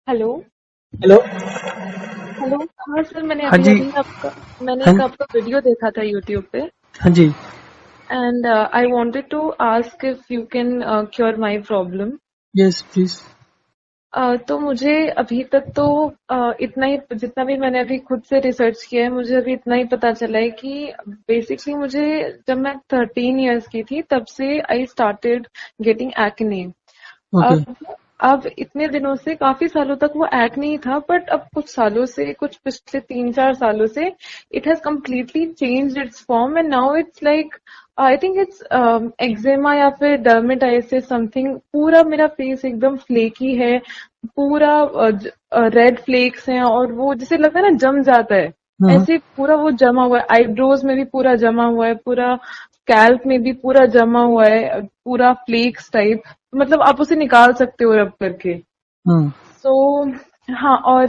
Hello. Hello. Hello. हाँ sir, मैंने हाँ अभी जी। अभी आपका मैंने हाँ एक आपका वीडियो देखा था यूट्यूब पे। हाँ जी। And I wanted to ask if you can cure my problem. Yes please. तो मुझे अभी तक तो इतना ही, जितना भी मैंने अभी खुद से रिसर्च किया है, मुझे अभी इतना ही पता चला है कि बेसिकली मुझे, जब मैं 13 इयर्स की थी तब से I started getting acne. Okay. अब अब इतने दिनों से, काफी सालों तक वो एक्ने ही था, बट अब कुछ सालों से, कुछ पिछले 3-4 सालों से it has completely changed it's form and now it's like, I think it's eczema या फिर डर्मेटाइसिस समथिंग। पूरा मेरा फेस एकदम फ्लेकी है, पूरा रेड फ्लेक्स हैं, और वो जैसे लगता है ना जम जाता है, हम्म। ऐसे पूरा वो जमा हुआ है। आईब्रोज में भी पूरा जमा हुआ है, पूरा स्कैल्प में भी पूरा जमा हुआ है, पूरा फ्लेक्स टाइप। मतलब आप उसे निकाल सकते हो रब करके। हम्म। सो हाँ, और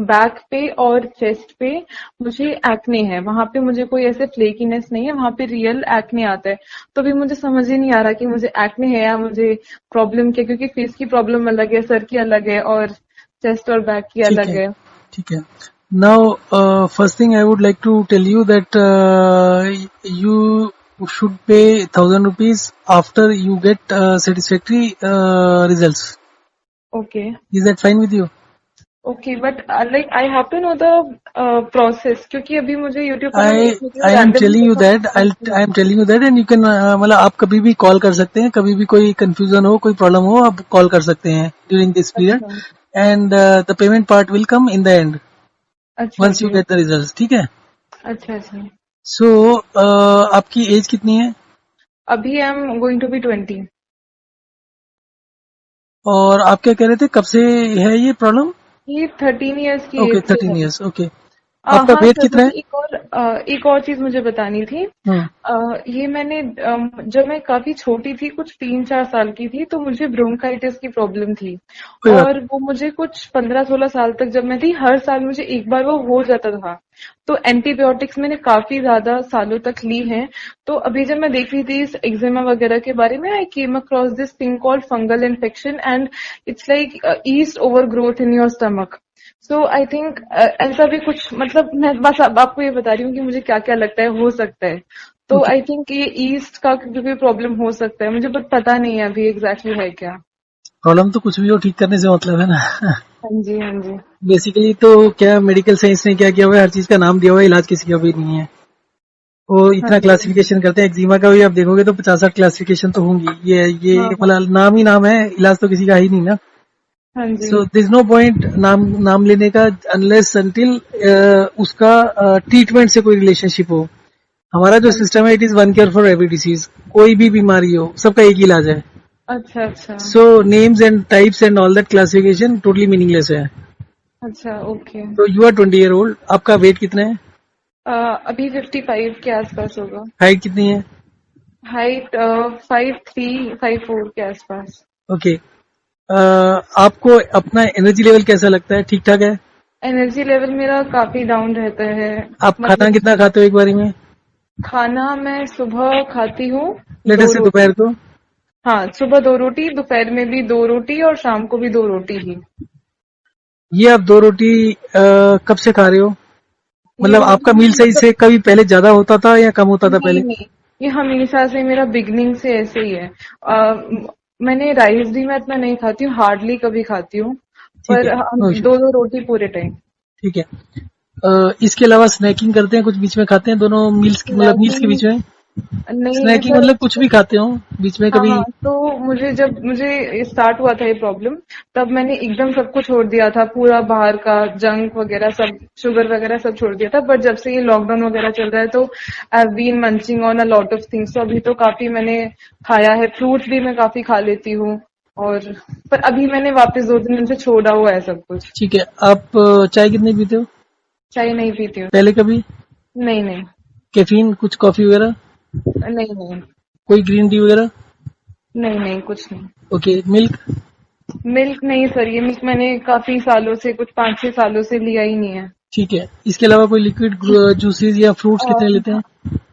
बैक पे और चेस्ट पे मुझे एक्ने है। वहां पे मुझे कोई ऐसे फ्लेकीनेस नहीं है, वहां पे रियल एक्ने आता है। तो अभी मुझे समझ ही नहीं आ रहा कि मुझे एक्ने है या मुझे प्रॉब्लम क्या, क्योंकि फेस की प्रॉब्लम अलग है, सर की अलग है, और चेस्ट और बैक की ठीक अलग है। है। ठीक है। Now first thing I would like to tell you that you should pay ₹1,000 after you get satisfactory results. Okay. Is that fine with you? Okay, but like I have to know the process, क्योंकि अभी मुझे YouTube पर मैंने I एक video I am randomly telling you देखा, that मुझे confuse. I am telling you that and you can मतलब आप कभी भी कॉल कर सकते हैं, कभी भी कोई कंफ्यूजन हो, कोई प्रॉब्लम हो, आप कॉल कर सकते हैं ड्यूरिंग दिस पीरियड अच्छा। And the payment part will come in the end अच्छा वंस यू जी। Get the result. ठीक है। अच्छा अच्छा। सो आपकी एज कितनी है अभी I am going to be 20। और आप क्या कह रहे थे, कब से है ये प्रॉब्लम? ये 13 इयर्स की ओके, एज से 13 है। ईयर्स। ओके। आपका हाँ वेट सर, कितना मुझे है? एक और चीज मुझे बतानी थी। हम्म। ये मैंने जब मैं काफी छोटी थी, कुछ 3-4 साल की थी, तो मुझे ब्रोंकाइटिस की प्रॉब्लम थी। कोई बात और वो मुझे कुछ 15-16 साल तक, जब मैं थी, हर साल मुझे एक बार वो हो जाता था। तो एंटीबायोटिक्स मैंने काफी ज्यादा सालों तक ली हैं। तो अभी जब मैं देख रही थी इस एक्जिमा वगैरह के बारे में, I came across this thing called fungal infection, and it's like yeast overgrowth in your stomach. So I think ऐसा भी कुछ, मतलब मैं बस अब आपको ये बता रही हूँ कि मुझे क्या क्या लगता है हो सकता है। तो ओके। आई थिंक ये ईस्ट का भी प्रॉब्लम हो सकता है, मुझे बट पता नहीं है अभी एग्जैक्टली है क्या। प्रॉब्लम तो कुछ भी हो, ठीक करने से मतलब है ना। हाँ जी, हाँ जी। बेसिकली तो क्या मेडिकल साइंस ने क्या किया हुआ है, हर चीज का नाम दिया हुआ है, इलाज किसी का भी नहीं है। वो हाँ इतना जी। क्लासिफिकेशन करते हैं, एक्जिमा का भी आप देखोगे तो 50-60 क्लासिफिकेशन तो होंगी। ये हाँ हाँ। मतलब नाम ही नाम है, इलाज तो किसी का है ही नहीं ना। हाँ जी। सो दिस नो पॉइंट नाम नाम लेने का अनलेस अनटिल उसका ट्रीटमेंट से कोई रिलेशनशिप हो। हमारा जो हाँ सिस्टम जी। है, it is one care for every disease. कोई भी बीमारी हो, सबका एक ही इलाज है। अच्छा अच्छा। So names and types and all that classification totally meaningless है। अच्छा, ओके। तो यू आर 20 ईयर ओल्ड, आपका वेट कितना है? अभी 55 के आसपास होगा। हाइट कितनी है? हाइट 5'3", 5'4" के आसपास। ओके। आपको अपना एनर्जी लेवल कैसा लगता है, ठीक ठाक है? एनर्जी लेवल मेरा काफी डाउन रहता है। आप खाना मतलब कितना खाते हो एक बारी में? खाना मैं सुबह खाती हूँ लेटर दो से रोटी दोपहर को? हाँ, सुबह 2 रोटी, दोपहर में भी 2 रोटी, और शाम को भी 2 रोटी ही। ये आप 2 रोटी कब से खा रहे हो? ये मतलब आपका मील सही मतलब, से कभी पहले ज्यादा होता था या कम होता था नहीं पहले? नहीं, ये हमेशा से मेरा बिगनिंग से ऐसे ही है। मैंने राइस भी मैं इतना नहीं खाती हूँ, हार्डली कभी खाती हूँ। ठीक है, पर नो हम इशू। 2-2 रोटी पूरे टाइम। ठीक है। इसके अलावा स्नैकिंग करते हैं, कुछ बीच में खाते हैं दोनों मील्स की, मतलब मील्स के स्नैकिंग बीच में? नहीं स्नैकिंग ऐसा। मतलब कुछ भी खाते हो बीच में हाँ कभी? हाँ, तो जब मुझे स्टार्ट हुआ था ये प्रॉब्लम, तब मैंने एकदम सब कुछ छोड़ दिया था, पूरा बाहर का जंक वगैरह सब, शुगर वगैरह सब छोड़ दिया था। बट जब से ये लॉकडाउन वगैरह चल रहा है, तो I have been munching on a lot of things. तो अभी तो काफी मैंने खाया है, फ्रूट्स भी मैं काफी खा लेती हूँ। और पर अभी मैंने वापस 2-3 दिन से छोड़ा हुआ है सब कुछ। ठीक है। आप चाय कितनी पीते हो? चाय नहीं पीती हूँ। पहले कभी? नहीं नहीं। कैफीन, कुछ कॉफी वगैरह? नहीं नहीं। कोई ग्रीन टी वगैरह? नहीं नहीं, कुछ नहीं। ओके। मिल्क? मिल्क नहीं सर, ये मिल्क मैंने काफी सालों से, कुछ 5-6 सालों से लिया ही नहीं है। ठीक है। इसके अलावा कोई लिक्विड जूसेस या फ्रूट्स कितने लेते हैं?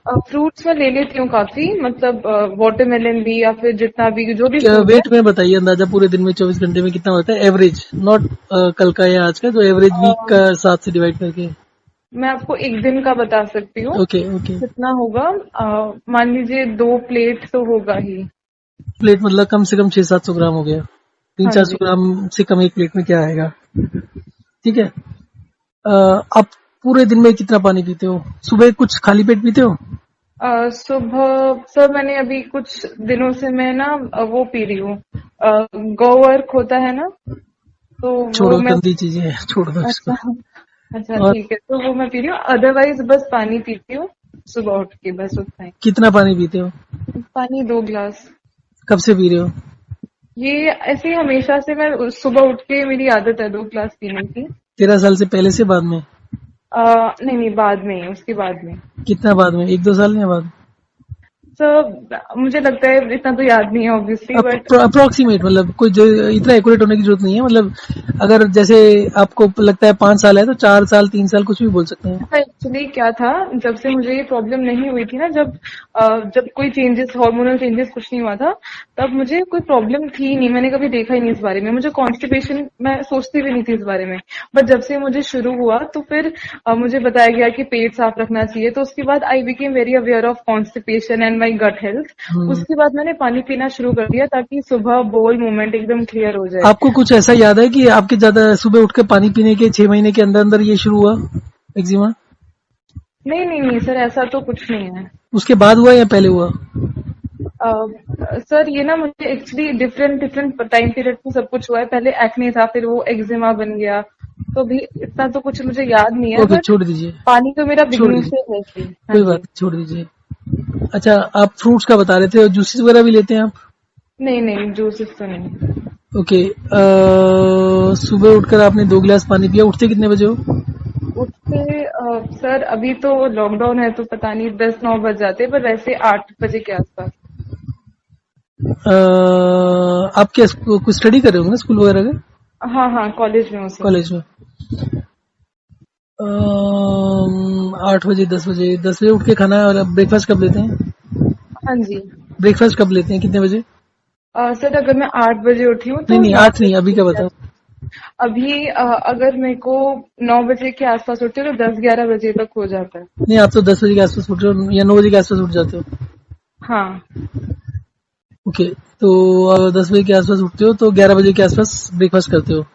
फ्रूट्स मैं ले लेती हूँ काफी, मतलब वाटरमेलन भी या फिर जितना भी जो भी फ्रूट है। वेट में बताइए अंदाजा, पूरे दिन में 24 घंटे में कितना होता है एवरेज, नॉट कल का या आज का, जो एवरेज वीक अ, का 7 से डिवाइड करके। मैं आपको एक दिन का बता सकती हूँ ओके ओके। कितना होगा। मान लीजिए 2 प्लेट तो होगा ही। प्लेट मतलब कम से कम 600-700 ग्राम हो गया। तीन हाँ चार जी। सौ ग्राम से कम एक प्लेट में क्या आएगा। ठीक है। आप पूरे दिन में कितना पानी पीते हो? सुबह कुछ खाली पेट पीते हो? सुबह सर मैंने अभी कुछ दिनों से मैं ना वो पी रही हूँ, गौवर्क होता है ना, तो वो छोड़ो, मैं। गंदी चीजें हैं, छोड़ दो इसको। अच्छा। अच्छा और ठीक है, तो वो मैं पी रही हूँ, अदरवाइज बस पानी पीती हूँ सुबह उठ के, बस उतना ही। कितना पानी पीते हो? पानी 2 गिलास। कब से पी रहे हो? ये ऐसे ही हमेशा से, मैं सुबह उठ के मेरी आदत है 2 गिलास पीने की। 13 साल से पहले से बाद में? नहीं नहीं, बाद में, उसके बाद में। कितना बाद में, 1-2 साल या बाद? सर मुझे लगता है इतना तो याद नहीं है ऑब्वियसली, बट अप्रोक्सीमेट, मतलब कोई इतना एक्यूरेट होने की जरूरत नहीं है, मतलब अगर जैसे आपको लगता है 5 साल है तो 4 साल 3 साल कुछ भी बोल सकते हैं। एक्चुअली क्या था, जब से मुझे ये प्रॉब्लम नहीं हुई थी ना, जब कोई चेंजेस, हार्मोनल चेंजेस कुछ नहीं हुआ था, तब मुझे कोई प्रॉब्लम थी ही नहीं, मैंने कभी देखा ही नहीं इस बारे में, मुझे कॉन्स्टिपेशन मैं सोचती भी नहीं थी इस बारे में। बट जब से मुझे शुरू हुआ तो फिर मुझे बताया गया कि पेट साफ रखना चाहिए, तो उसके बाद I became very aware of constipation and my gut health. Hmm. उसके बाद मैंने पानी पीना शुरू कर दिया ताकि सुबह बोल मूवमेंट एकदम क्लियर हो जाए। आपको कुछ ऐसा याद है कि आपके ज्यादा सुबह उठ के पानी पीने के 6 महीने के अंदर अंदर ये शुरू हुआ एक्जिमा? नहीं नहीं नहीं सर, ऐसा तो कुछ नहीं है। उसके बाद हुआ या पहले हुआ? सर ये ना मुझे actually different different time period में सब कुछ हुआ है, पहले एक्ने था, फिर वो एक्जिमा बन गया, तो भी इतना तो कुछ मुझे याद नहीं है, ओके, बट छोड़ दीजिए, पानी तो मेरा छोड़ बिगनिंग दीजिए, से है ही। हाँ कोई बात जी। नहीं, छोड़ दीजिए। अच्छा, आप फ्रूट्स का बता रहे थे, और जूसेस वगैरह भी लेते हैं आप? नहीं नहीं, जूसेस तो नहीं। ओके। सुबह उठकर आपने 2 गिलास पानी पिया, उठते कितने बजे हो? उठते सर अभी तो लॉकडाउन है तो पता नहीं 10-9 बज जाते, पर वैसे 8 बजे के आसपास। आप क्या कुछ स्टडी कर रहे होंगे स्कूल वगैरह का? हाँ हाँ, कॉलेज में हूँ सर। कॉलेज में? 8 बजे, 10 बजे, 10 बजे उठ के खाना और ब्रेकफास्ट कब लेते हैं? हाँ जी। ब्रेकफास्ट कब लेते हैं, कितने बजे? सर अगर मैं 8 बजे उठी हूँ नहीं तो नहीं, नौ 8 नहीं, अभी बजे का के बताओ। आसपास। अभी अगर मेरे को 9 बजे के आसपास उठती हूँ तो 10-11 बजे तक हो जाता है। नहीं, आप तो 10 बजे के आसपास उठ रहे हो या 9 बजे के आसपास उठ जाते हो? हाँ ओके। तो 10 बजे के आसपास उठते हो तो 11 बजे के आसपास ब्रेकफास्ट करते हो?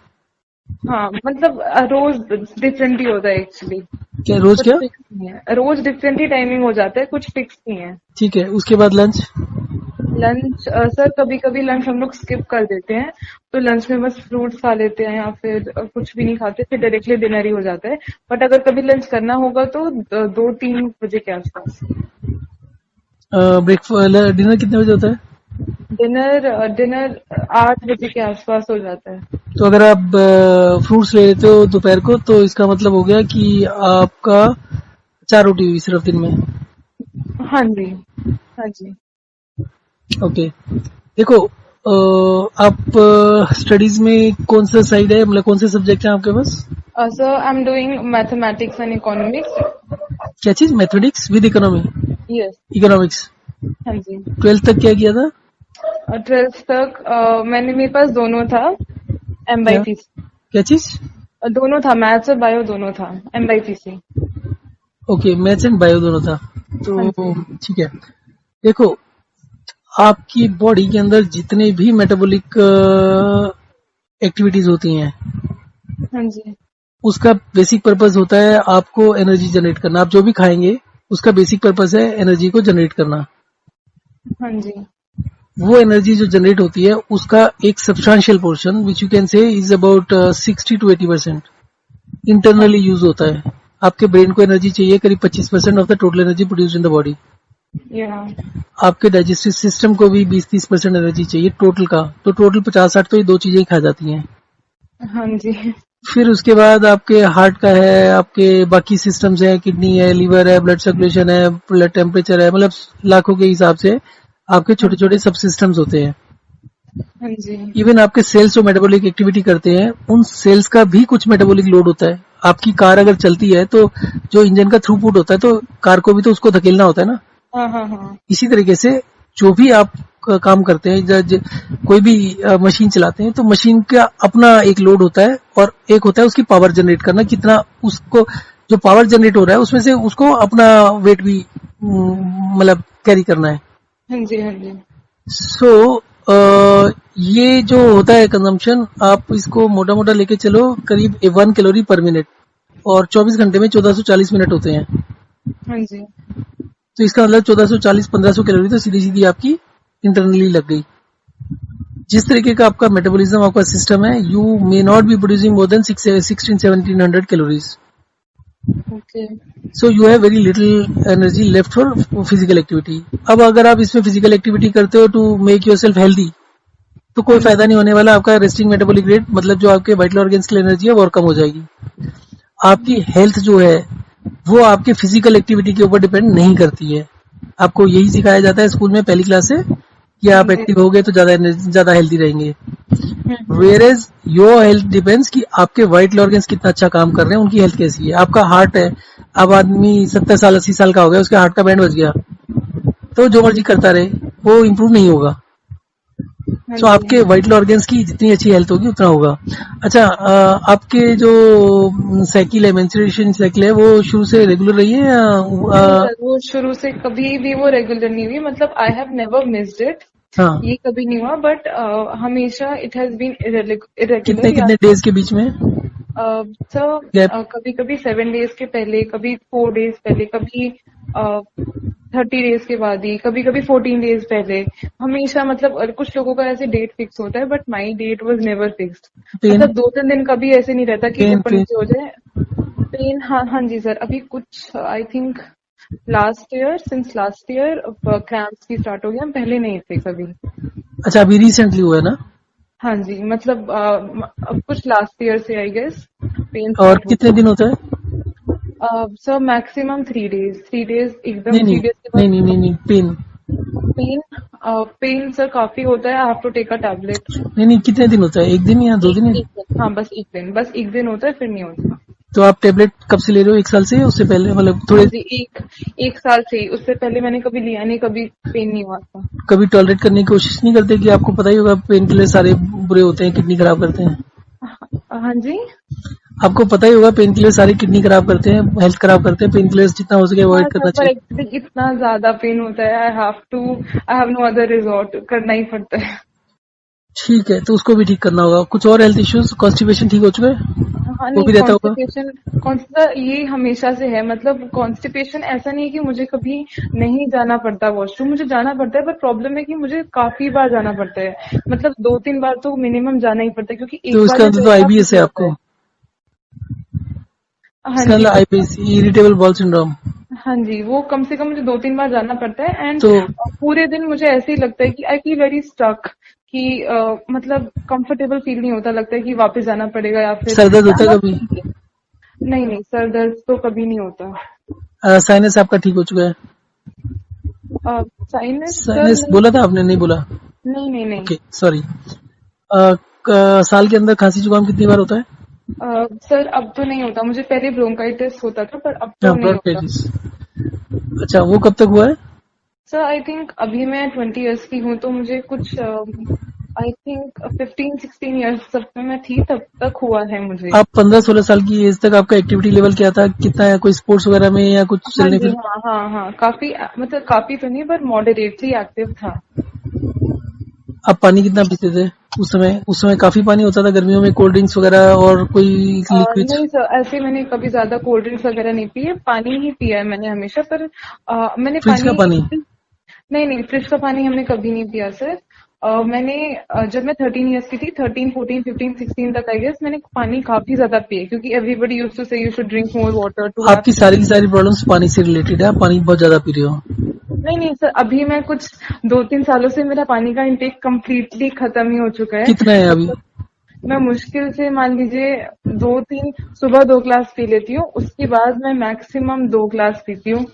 हाँ, मतलब रोज डिफरेंट ही होता है एक्चुअली। क्या रोज कुछ क्या? फिक्स नहीं है, रोज डिफरेंट ही टाइमिंग हो जाता है, कुछ फिक्स नहीं है। ठीक है, उसके बाद लंच? लंच सर कभी कभी लंच हम लोग स्किप कर देते हैं, तो लंच में बस फ्रूट्स खा लेते हैं या फिर कुछ भी नहीं खाते, फिर डायरेक्टली डिनर ही हो जाता है। बट अगर कभी लंच करना होगा तो 2-3 बजे के आसपास। ब्रेकफास्ट डिनर कितने बजे होता है? डिनर डिनर 8 बजे के आसपास हो जाता है। तो अगर आप फ्रूट्स ले लेते हो दोपहर को, तो इसका मतलब हो गया कि आपका 4 रोटी हुई सिर्फ दिन में। हाँ जी। हाँ जी। ओके। देखो, आप स्टडीज में कौन सा साइड है, मतलब कौन से सब्जेक्ट हैं आपके पास? Sir I am doing mathematics and economics. क्या चीज, mathematics with economy? Yes. Economics. हाँ जी। 12th तक क्या किया था? 12th तक मेरे पास दोनों था, एम बाई क्या पी। क्या चीज? दोनों था, मैथ्स और बायो दोनों था, M by P C. Okay, maths and bio दोनों था। हाँ तो जी। ठीक है। देखो, आपकी बॉडी के अंदर जितने भी मेटाबॉलिक एक्टिविटीज होती हैं, हाँ जी। उसका बेसिक पर्पस होता है आपको एनर्जी जनरेट करना। आप जो भी खाएंगे उसका बेसिक पर्पस है एनर्जी को जनरेट करना। हाँ जी। वो एनर्जी जो जनरेट होती है उसका एक substantial portion, which you can say is about 60 to 80% हाँ इंटरनली यूज होता है। आपके ब्रेन को एनर्जी चाहिए करीब 25% of the total energy produced in the body. या। आपके डाइजेस्टिव सिस्टम को भी 20-30% एनर्जी चाहिए टोटल का, तो टोटल 50-60 तो ये दो चीजें ही खा जाती हैं। हाँ जी। फिर उसके बाद आपके हार्ट का है, आपके बाकी सिस्टम्स है, किडनी है, लीवर है, ब्लड सर्कुलेशन है, ब्लड टेम्परेचर है, मतलब लाखों के हिसाब से आपके हाँ छोटे छोटे सब सिस्टम्स होते हैं। हाँ जी। इवन आपके सेल्स जो मेटाबॉलिक एक्टिविटी करते हैं, उन सेल्स का भी कुछ मेटाबॉलिक लोड होता है। आपकी कार अगर चलती है तो जो इंजन का थ्रूपुट होता है, तो कार को भी तो उसको धकेलना होता है ना, हाँ हाँ हाँ। इसी तरीके से जो भी आप काम करते हैं, कोई भी मशीन चलाते हैं, तो मशीन का अपना एक लोड होता है और एक होता है उसकी पावर जनरेट करना, कितना उसको जो पावर जनरेट हो रहा है उसमें से उसको अपना वेट भी मतलब कैरी करना है। हाँ जी हाँ जी। सो ये जो होता है कंजम्पशन, आप इसको मोटा मोटा लेके चलो करीब 1 कैलोरी पर मिनट, और 24 घंटे में 1440 मिनट होते हैं। हाँ जी। तो इसका मतलब 1440 1500 कैलोरी तो सीधी सीधी आपकी इंटरनली लग गई। जिस तरीके का आपका मेटाबॉलिज्म, आपका सिस्टम है, you may not be producing more than 16-1700 calories. Okay. So you have very little energy left for physical activity. अब अगर आप इसमें फिजिकल एक्टिविटी करते हो to make yourself healthy, तो कोई हाँ फायदा जी नहीं होने वाला। आपका रेस्टिंग मेटाबॉलिक रेट, मतलब जो आपके वाइटल ऑर्गन्स की एनर्जी है वो और कम हो जाएगी। आपकी हेल्थ जो है वो आपके फिजिकल एक्टिविटी के ऊपर डिपेंड नहीं करती है। आपको यही सिखाया जाता है स्कूल में पहली क्लास से कि हाँ आप जी। एक्टिव होगे तो ज्यादा हेल्दी रहेंगे। Hmm. Whereas your health depends कि आपके वाइटल ऑर्गन्स कितना अच्छा काम कर रहे हैं, उनकी हेल्थ कैसी है। आपका हार्ट है, अब आदमी 70 साल 80 साल का हो गया, उसके हार्ट का बैंड बज गया, तो जो हाँ जी मर्जी करता रहे वो इम्प्रूव नहीं होगा। हाँ सो जी। आपके वाइटल ऑर्गन्स की जितनी अच्छी हेल्थ होगी उतना होगा। अच्छा, आपके जो साइकिल है, मेंस्ट्रुएशन साइकिल है, वो शुरू से रेगुलर रही है या नहीं सर, वो शुरू से कभी भी वो रेगुलर नहीं हुई, मतलब I have never missed it. हाँ, ये कभी नहीं हुआ, बट हमेशा इट हैज बीन कितने इरेगुलर या कितने डेज के बीच में गैप? सर कभी कभी 7 डेज के पहले, कभी 4 डेज पहले, कभी 30 डेज के बाद ही, कभी कभी 14 डेज पहले। हमेशा मतलब कुछ लोगों का ऐसे डेट फिक्स होता है, but my date was never fixed. Pain मतलब 2-3 दिन कभी ऐसे नहीं रहता कि पेन ऊपर पेन नीचे हो जाए। पेन, हाँ हाँ जी सर, अभी कुछ I think since last year cramps की स्टार्ट हो गया, हम पहले नहीं थे कभी। अच्छा, अभी रिसेंटली हुआ है ना? हाँ जी, मतलब अब कुछ लास्ट ईयर से आई गेस पेन और स्टार्ट कितने हुआ। दिन होता है? सर मैक्सिमम 3 डेज, 3 डेज एकदम, नहीं नहीं 3 डेज के नहीं बाद नहीं नहीं नहीं, पेन। पेन। पेन सर काफी होता है, I have to take a tablet. नहीं नहीं, कितने दिन होता है? एक दिन या 2 दिन एक है? एक दिन, हाँ बस एक दिन होता है, फिर नहीं होता। तो आप टेबलेट कब से ले रहे हो? 1 साल से या उससे पहले, मतलब हाँ थोड़े? जी, एक साल से ही, उससे पहले मैंने कभी लिया नहीं, कभी पेन नहीं हुआ था। कभी टॉलरेट करने की कोशिश नहीं करते? कि आपको पता ही होगा पेन किलर सारे बुरे होते हैं, किडनी खराब करते हैं। हाँ जी। आपको पता ही होगा पेन किलर सारी किडनी खराब करते हैं, हेल्थ खराब करते हैं। पेन किलर्स जितना हो सके हाँ अवॉइड सर, करना पर चाहिए। एक्चुअली इतना ज्यादा पेन होता है, I have no other resort, करना ही पड़ता है। ठीक है, तो उसको भी ठीक करना होगा। कुछ और हेल्थ इश्यूज, कॉन्स्टिपेशन ठीक हो चुका है? हाँ वो नहीं, भी रहता होगा। कॉन्स्टिपेशन कौन सा ये हमेशा से है, मतलब कॉन्स्टिपेशन ऐसा नहीं है कि मुझे कभी नहीं जाना पड़ता वॉशरूम, मुझे जाना पड़ता है, पर प्रॉब्लम है कि मुझे काफी बार जाना पड़ता है, मतलब 2-3 बार तो मिनिमम जाना ही पड़ता है, क्योंकि तो एक बार इसका या मतलब दो तो बार आईबीएस नहीं है होता है। आपको। हाँ इसका जी मतलब sir. IBS, irritable ball syndrome. हाँ जी, वो कम से कम मुझे 2-3 बार जाना पड़ता है, एंड तो पूरे दिन मुझे ऐसे ही लगता है कि आई फील वेरी स्टक, कि मतलब कंफर्टेबल फील नहीं होता, लगता है कि वापस जाना पड़ेगा, या फिर सर दर्द होता I'm है not कभी? thinking। नहीं नहीं सर, दर्द तो कभी नहीं होता। साइनस आपका ठीक हो चुका है? साइनस सर साइनस नहीं। बोला था आपने, नहीं बोला? नहीं नहीं नहीं। Okay, sorry. साल के अंदर खांसी जुकाम कितनी बार होता है? सर अब तो नहीं होता, मुझे पहले ब्रोंकाइटिस होता था, पर अब तो हाँ, नहीं होता। ब्रोंकाइटिस। अच्छा, वो कब तक हुआ है? सर आई थिंक अभी मैं 20 ईयर्स की हूँ, तो मुझे कुछ आई थिंक 15-16 ईयर्स तक में मैं थी, तब तक हुआ है मुझे। आप 15-16 साल की एज तक आपका एक्टिविटी लेवल क्या था? कितना है? कोई स्पोर्ट्स वगैरह में या कुछ हाँ चलने जी फिर? हाँ हाँ हाँ, काफी, मतलब काफी तो नहीं, पर मॉडरेटली एक्टिव था। आप पानी कितना पीते थे उस समय काफी पानी होता था गर्मियों में, कोल्ड ड्रिंक्स वगैरह और कोई लिक्विड? नहीं सर, ऐसे मैंने कभी ज्यादा कोल्ड ड्रिंक्स वगैरह नहीं पिए, पानी ही पिया है मैंने हमेशा, पर मैंने फ्रिज का पानी, पानी? नहीं नहीं, फ्रिज का पानी हमने कभी नहीं पिया सर। मैंने जब मैं 13 ईयर्स की थी, 13, 14, 15, 16 तक आई गेस, मैंने पानी काफी ज्यादा पिए, क्योंकि everybody used to say you should drink more water to have. आपकी सारी की सारी प्रॉब्लम्स पानी से रिलेटेड है, आप पानी बहुत ज्यादा पी रहे हो। नहीं नहीं सर, अभी मैं कुछ 2-3 सालों से मेरा पानी का इंटेक कम्प्लीटली खत्म ही हो चुका है। कितना है अभी? मतलब मैं मुश्किल से मान लीजिए 2-3, सुबह 2 ग्लास पी लेती हूँ, उसके बाद मैं मैक्सिमम 2 ग्लास पीती हूँ,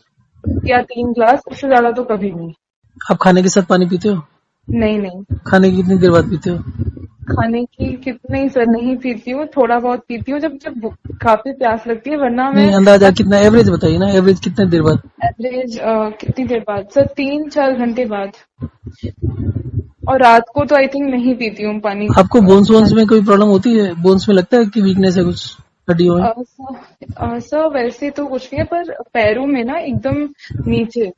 या 3 ग्लास, उससे ज्यादा तो कभी नहीं। आप खाने के साथ पानी पीते हो? नहीं नहीं। खाने की कितनी देर बाद पीते हो? खाने की कितनी सर नहीं पीती हूँ, थोड़ा बहुत पीती हूँ जब जब काफी प्यास लगती है, वरना मैं नहीं, अंदाजा कितना, एवरेज बताइए ना, एवरेज कितने देर बाद? एवरेज कितनी देर बाद सर, 3-4 घंटे बाद। और रात को तो आई थिंक नहीं पीती हूँ पानी। आपको बोन्स वोन्स में कोई प्रॉब्लम होती है? बोन्स में लगता है कि वीकनेस है कुछ हड्डियों में? सर वैसे तो कुछ नहीं है, पर पैरों में ना एकदम नीचे,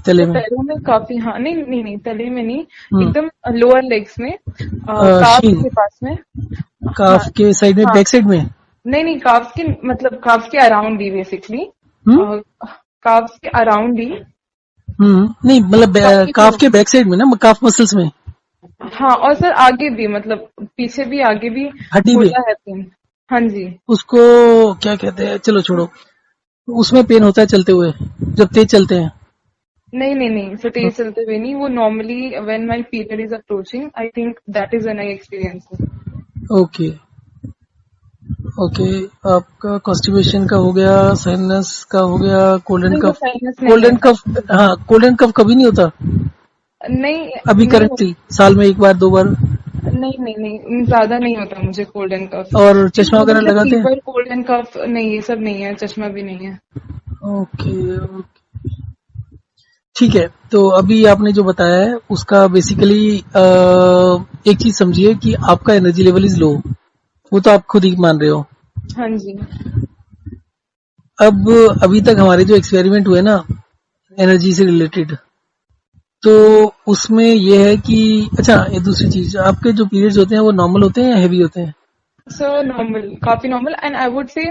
तले तो में। पैरों में काफी, हाँ नहीं नहीं नहीं, तले में नहीं, हम्म। एकदम लोअर लेग्स में, काफ शीन, के पास में। हाँ काफ के साइड में, हाँ, बैक साइड में? नहीं नहीं, काफ के मतलब काफ के अराउंड ही बेसिकली, हम्म। काफ के अराउंड ही, नहीं मतलब काफी काफ क्लोज। के बैक साइड में ना, काफ मसल्स में? हाँ, और सर आगे भी, मतलब पीछे भी आगे भी हड्डी पे? होता है पेन। हाँ जी। उसको क्या कहते हैं, चलो छोड़ो। उसमें पेन होता है चलते हुए, जब तेज चलते हैं? नहीं नहीं नहीं सर, तेज चलते हुए नहीं, वो normally when my period is approaching, I think that is when I experience it. Okay. Okay. आपका कॉन्स्टिपेशन का हो गया, साइनस का हो गया, कोल्ड एंड नहीं, वो कफ। साइनस नहीं कोल्ड है एंड कफ, सर। हाँ, कोल्ड एंड कफ कभी नहीं होता? नहीं अभी नहीं करंटली साल में एक बार दो बार? नहीं नहीं नहीं, ज्यादा नहीं होता मुझे कोल्ड एंड कफ। और ये चश्मा वगैरह मतलब लगाते हैं? फीवर, कोल्ड एंड कफ नहीं, ये सब नहीं है, चश्मा भी नहीं है। ओके। ठीक है, तो अभी आपने जो बताया है उसका बेसिकली एक चीज समझिए कि आपका एनर्जी लेवल इज लो, वो तो आप खुद ही मान रहे हो। हाँ जी। अब अभी तक हमारे जो एक्सपेरिमेंट हुए ना एनर्जी से रिलेटेड, तो उसमें ये है कि, अच्छा ये दूसरी चीज, आपके जो पीरियड्स होते हैं वो नॉर्मल होते हैं या हैवी होते हैं? सर नॉर्मल, काफी normal, and I would say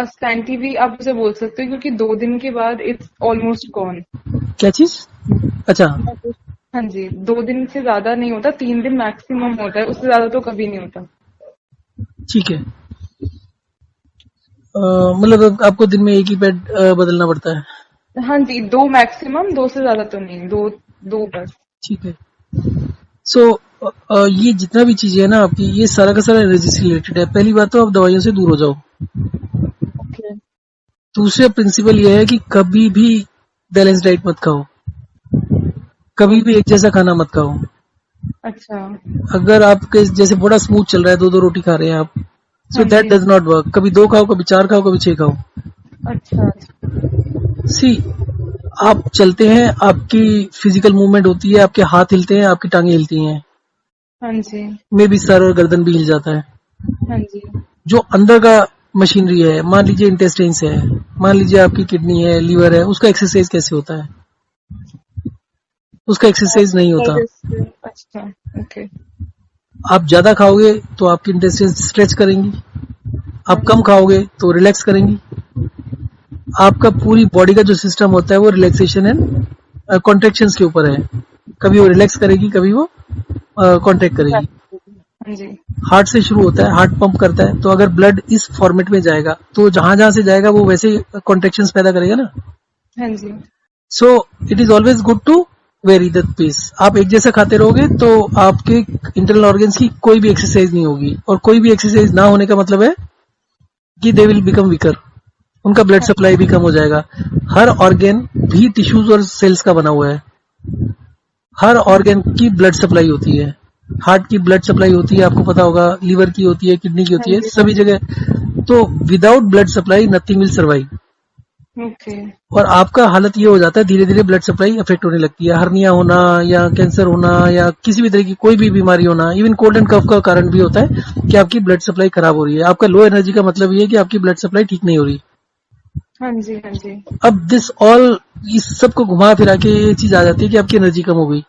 scanty भी आप उसे बोल सकते हो, क्योंकि 2 दिन के बाद इट्स ऑलमोस्ट गॉन। क्या चीज? अच्छा। हाँ जी, 2 दिन से ज्यादा नहीं होता, 3 दिन मैक्सिमम होता है, उससे ज्यादा तो कभी नहीं होता। ठीक है। मतलब अब आपको दिन में एक ही पैड बदलना पड़ता है? हाँ जी, 2 मैक्सिमम, 2 से ज्यादा तो नहीं, 2 2 बस। ठीक है। सो ये जितना भी चीजें है ना आपकी, ये सारा का सारा एनर्जी से रिलेटेड है। पहली बात तो आप दवाइयों से दूर हो जाओ। ओके। दूसरा प्रिंसिपल ये है कि कभी भी बैलेंस डाइट मत खाओ, कभी भी एक जैसा खाना मत खाओ। अच्छा। अगर आपके जैसे बड़ा स्मूथ चल रहा है, दो दो रोटी खा रहे हैं आप, सो हाँ दैट जी। Does not work. कभी दो खाओ, कभी चार खाओ, कभी छह खाओ। अच्छा अच्छा। सी, आप चलते हैं, आपकी फिजिकल मूवमेंट होती है, आपके हाथ हिलते हैं, आपकी टांगे हिलती हैं, हाँ जी। में भी सर और गर्दन भी हिल जाता है। हाँ जी। जो अंदर का मशीनरी है, मान लीजिए इंटेस्टाइन्स है, मान लीजिए आपकी किडनी है, लीवर है, उसका एक्सरसाइज कैसे होता है? उसका एक्सरसाइज नहीं होता। अच्छा। ओके। आप ज्यादा खाओगे तो आपकी इंटेस्टाइन स्ट्रेच करेंगी, हाँ आप कम जी। खाओगे तो रिलैक्स करेंगी। आपका पूरी बॉडी का जो सिस्टम होता है वो रिलैक्सेशन एंड कॉन्ट्रेक्शंस के ऊपर है। कभी वो रिलैक्स करेगी, कभी वो कॉन्ट्रैक्ट करेगी। हाँ जी। हार्ट से शुरू होता है, हार्ट पंप करता है, तो अगर ब्लड इस फॉर्मेट में जाएगा तो जहां जहां से जाएगा वो वैसे कॉन्ट्रेक्शंस पैदा करेगा ना। हाँ जी। So it is always good to vary the pace. आप एक जैसा खाते रहोगे तो आपके इंटरनल ऑर्गन्स की कोई भी एक्सरसाइज नहीं होगी, और कोई भी एक्सरसाइज ना होने का मतलब है कि दे विल बिकम वीकर, उनका ब्लड सप्लाई भी कम हो जाएगा। हर ऑर्गन भी टिश्यूज और सेल्स का बना हुआ है, हर ऑर्गन की ब्लड सप्लाई होती है। हार्ट की ब्लड सप्लाई होती है, आपको पता होगा, लीवर की होती है, किडनी की हाँ होती है, जी। हाँ सभी जी। जगह। तो without blood supply nothing will survive. Okay. और आपका हालत ये हो जाता है, धीरे धीरे ब्लड सप्लाई अफेक्ट होने लगती है। हर्निया होना या कैंसर होना या किसी भी तरह की कोई भी बीमारी होना, इवन कोल्ड एंड कफ का कारण भी होता है कि आपकी ब्लड सप्लाई खराब हो रही है। आपका लो एनर्जी का मतलब ये है कि आपकी ब्लड सप्लाई ठीक नहीं हो रही। हाँ जी। हाँ जी। अब दिस ऑल, इस सब को घुमा फिरा के ये चीज आ जाती है कि आपकी एनर्जी कम हो गई,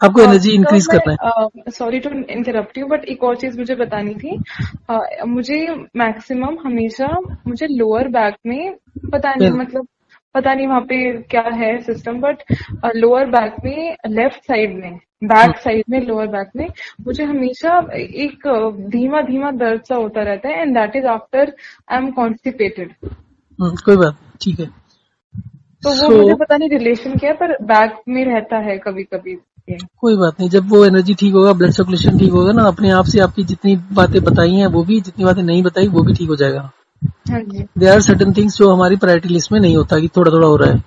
आपको एनर्जी तो इंक्रीज करना है। मैं sorry to interrupt you, but एक और चीज मुझे बतानी थी। मुझे मैक्सिमम हमेशा, मुझे लोअर बैक में, पता नहीं पेन। मतलब, पता नहीं वहाँ पे क्या है सिस्टम, बट लोअर बैक में, लेफ्ट साइड में, बैक साइड में, लोअर बैक में मुझे हमेशा एक धीमा धीमा दर्द सा होता रहता है, and that is after I am constipated. कोई बात, ठीक है। तो वो सो मुझे पता नहीं रिलेशन क्या है, पर बैक में रहता है कभी कभी। कोई बात नहीं, जब वो एनर्जी ठीक होगा, ब्लड सर्कुलेशन ठीक होगा ना, अपने आप से आपकी जितनी बातें बताई हैं वो भी, जितनी बातें नहीं बताई वो भी ठीक हो जाएगा। हाँ जी। देयर आर सर्टेन थिंग्स जो हमारी प्रायोरिटी लिस्ट में नहीं होता कि थोड़ा थोड़ा हो रहा है।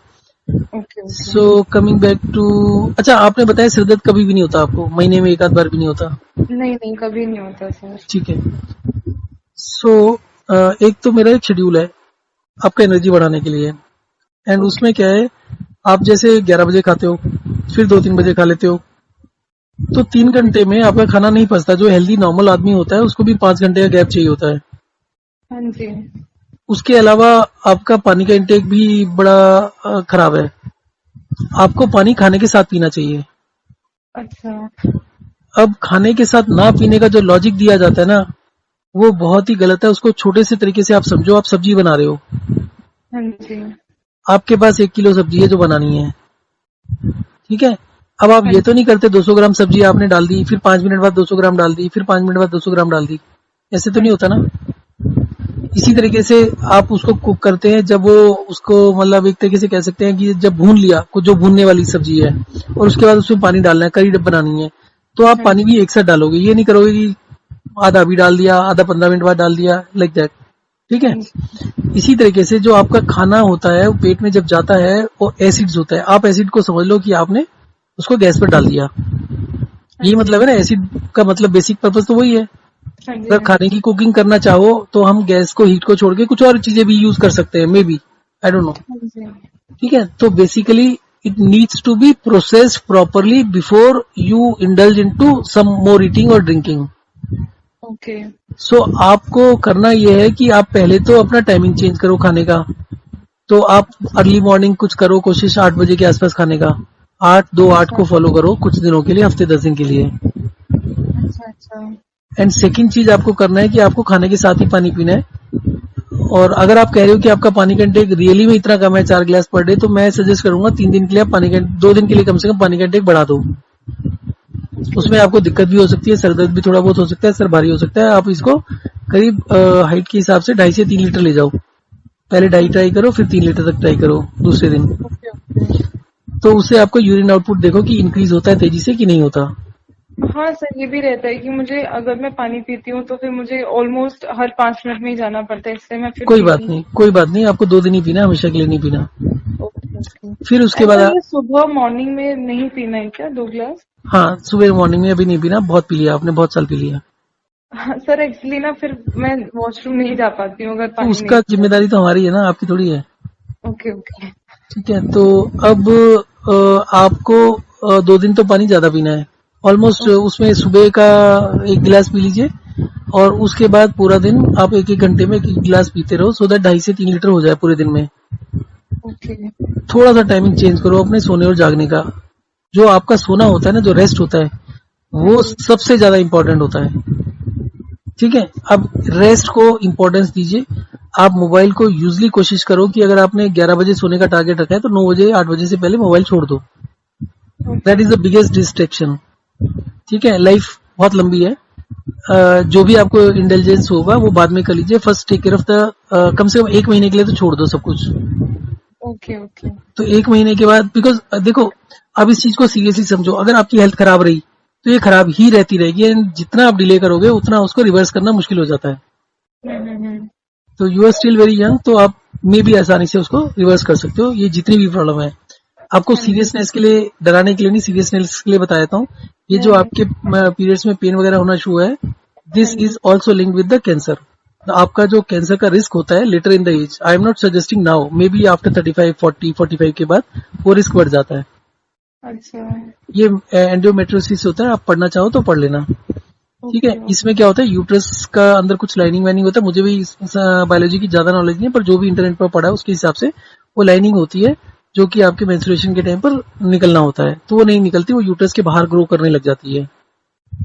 Okay okay. So coming back to, अच्छा आपने बताया सिर दर्द कभी भी नहीं होता आपको, महीने में एक आध बार भी नहीं होता? नहीं नहीं, कभी नहीं होता सर। ठीक है। सो एक तो मेरा एक शेड्यूल है आपका एनर्जी बढ़ाने के लिए, एंड ओके। उसमें क्या है, आप जैसे 11 बजे खाते हो, फिर 2-3 बजे खा लेते हो, तो 3 घंटे में आपका खाना नहीं पचता। जो हेल्दी नॉर्मल आदमी होता है उसको भी 5 घंटे का गैप चाहिए होता है। हाँ जी। उसके अलावा आपका पानी का इंटेक भी बड़ा खराब है। आपको पानी खाने के साथ पीना चाहिए। अच्छा। अब खाने के साथ ना पीने का जो लॉजिक दिया जाता है ना, वो बहुत ही गलत है। उसको छोटे से तरीके से आप समझो, आप सब्जी बना रहे हो, हाँ जी। आपके पास 1 किलो सब्जी है जो बनानी है, ठीक है। अब आप हाँ ये तो जी। नहीं करते 200 ग्राम सब्जी आपने डाल दी, फिर 5 मिनट बाद 200 ग्राम डाल दी, फिर 5 मिनट बाद 200 ग्राम डाल दी, ऐसे तो हाँ नहीं होता जी। ना। इसी तरीके से आप उसको कुक करते हैं, जब वो उसको मतलब एक तरीके से कह सकते हैं कि जब भून लिया, कुछ जो भूनने वाली सब्जी है, और उसके बाद उसमें पानी डालना है, करी बनानी है, तो आप हाँ पानी जी। भी एक साथ डालोगे। ये नहीं करोगे कि आधा अभी डाल दिया, आधा 15 मिनट बाद डाल दिया, लाइक दैट, ठीक हाँ है। जी। इसी तरीके से जो आपका खाना होता है वो पेट में जब जाता है, वो एसिड्स होता है। आप एसिड को समझ लो कि आपने उसको गैस पर डाल दिया। हाँ ये जी। मतलब है ना, एसिड का मतलब बेसिक पर्पज तो वही है। हाँ जी। अगर हाँ खाने जी। की कुकिंग करना चाहो तो हम गैस को, हीट को छोड़ के कुछ और चीजें भी यूज कर सकते हैं, maybe, I don't know, हाँ जी। ठीक है। तो basically it needs to be processed properly before you indulge into some more eating और ड्रिंकिंग। ओके। सो आपको करना यह है कि आप पहले तो अपना टाइमिंग चेंज करो खाने का। तो आप अर्ली मॉर्निंग कुछ करो, कोशिश 8 बजे के आसपास खाने का। 8-2-8 अच्छा को फॉलो करो कुछ दिनों के लिए, हफ्ते 10 दिन के लिए। अच्छा। अच्छा। एंड सेकंड चीज आपको करना है कि आपको खाने के साथ ही पानी पीना है। और अगर आप कह रहे हो कि आपका पानी का इंटेक रियली में इतना कम है, 4 गिलास पर डे, तो मैं सजेस्ट करूंगा 3 दिन के लिए आप पानी का, 2 दिन के लिए कम से कम पानी का इंटेक बढ़ा दो। ओके। उसमें आपको दिक्कत भी हो सकती है, सर दर्द भी थोड़ा बहुत हो सकता है, सर भारी हो सकता है। आप इसको करीब हाइट के हिसाब से 2.5 से 3 लीटर ले जाओ। पहले 2.5 ट्राई करो, फिर 3 लीटर तक ट्राई करो दूसरे दिन। ओके। ओके। तो उससे आपको यूरिन आउटपुट देखो कि इंक्रीज होता है तेजी से कि नहीं होता। हाँ सर, ये भी रहता है कि मुझे अगर मैं पानी पीती हूँ तो फिर मुझे ऑलमोस्ट हर 5 मिनट में ही जाना पड़ता है, इससे मैं फिर कोई बात पीती नहीं, कोई बात नहीं, आपको 2 दिन ही पीना है, हमेशा के लिए नहीं पीना। हूँ। Okay okay. फिर उसके ऐसा बाद ये सुबह मॉर्निंग में नहीं पीना है क्या 2 गिलास? हाँ, सुबह मॉर्निंग में अभी नहीं पीना, बहुत पी लिया आपने, बहुत साल पी लिया। हाँ सर, एक्चुअली ना फिर मैं वॉशरूम नहीं जा पाती हूँ अगर तो पानी नहीं उसका पिया तो। जिम्मेदारी तो हमारी है ना, आपकी थोड़ी है। Okay okay. ठीक है, तो अब आपको 2 दिन तो पानी ज्यादा पीना है। ऑलमोस्ट उसमें सुबह का 1 गिलास पी लीजिए, और उसके बाद पूरा दिन आप 1-1 घंटे में 1 गिलास पीते रहो, सो दैट 2.5 से 3 लीटर हो जाए पूरे दिन में। ओके। थोड़ा सा टाइमिंग चेंज करो अपने सोने और जागने का। जो आपका सोना होता है ना, जो रेस्ट होता है, हाँ वो जी। सबसे ज्यादा इंपॉर्टेंट होता है, ठीक है। अब रेस्ट को इम्पोर्टेंस दीजिए। आप मोबाइल को यूजली कोशिश करो कि अगर आपने 11 बजे सोने का टारगेट रखा है तो 9 बजे 8 बजे से पहले मोबाइल छोड़ दो। That okay. Is the biggest distraction, ठीक है। लाइफ बहुत लंबी है। जो भी आपको इंटेलिजेंस होगा वो बाद में कर लीजिए। First take care of the, कम से कम 1 महीने के लिए तो छोड़ दो सब कुछ। ओके। ओके। तो 1 महीने के बाद, बिकॉज देखो, अब इस चीज को सीरियसली समझो, अगर आपकी हेल्थ खराब रही तो ये खराब ही रहती रहेगी, एंड जितना आप डिले करोगे उतना उसको रिवर्स करना मुश्किल हो जाता है। हम्म। तो you are still very young, तो आप मे भी आसानी से उसको रिवर्स कर सकते हो, ये जितनी भी प्रॉब्लम है। आपको हाँ जी। सीरियसनेस के लिए, डराने के लिए नहीं, सीरियसनेस के लिए बता देता हूँ। ये जो हम्म। आपके पीरियड्स में पेन वगैरह होना शुरू है, हाँ दिस जी। Is also link with the cancer. आपका जो कैंसर का रिस्क होता है later in the age, I am not suggesting now, maybe after 35, 40, 45 के बाद वो रिस्क बढ़ जाता है। अच्छा। ये एंडोमेट्रियोसिस होता है, आप पढ़ना चाहो तो पढ़ लेना, ठीक है। Okay okay. इसमें क्या होता है, यूट्रस का अंदर कुछ लाइनिंग वाइनिंग होता है, मुझे भी बायोलॉजी की ज्यादा नॉलेज नहीं है, पर जो भी इंटरनेट पर पढ़ा है उसके हिसाब से वो लाइनिंग होती है जो कि आपके मेंस्ट्रुएशन के टाइम पर निकलना होता है, तो वो नहीं निकलती, वो यूट्रस के बाहर ग्रो करने लग जाती है।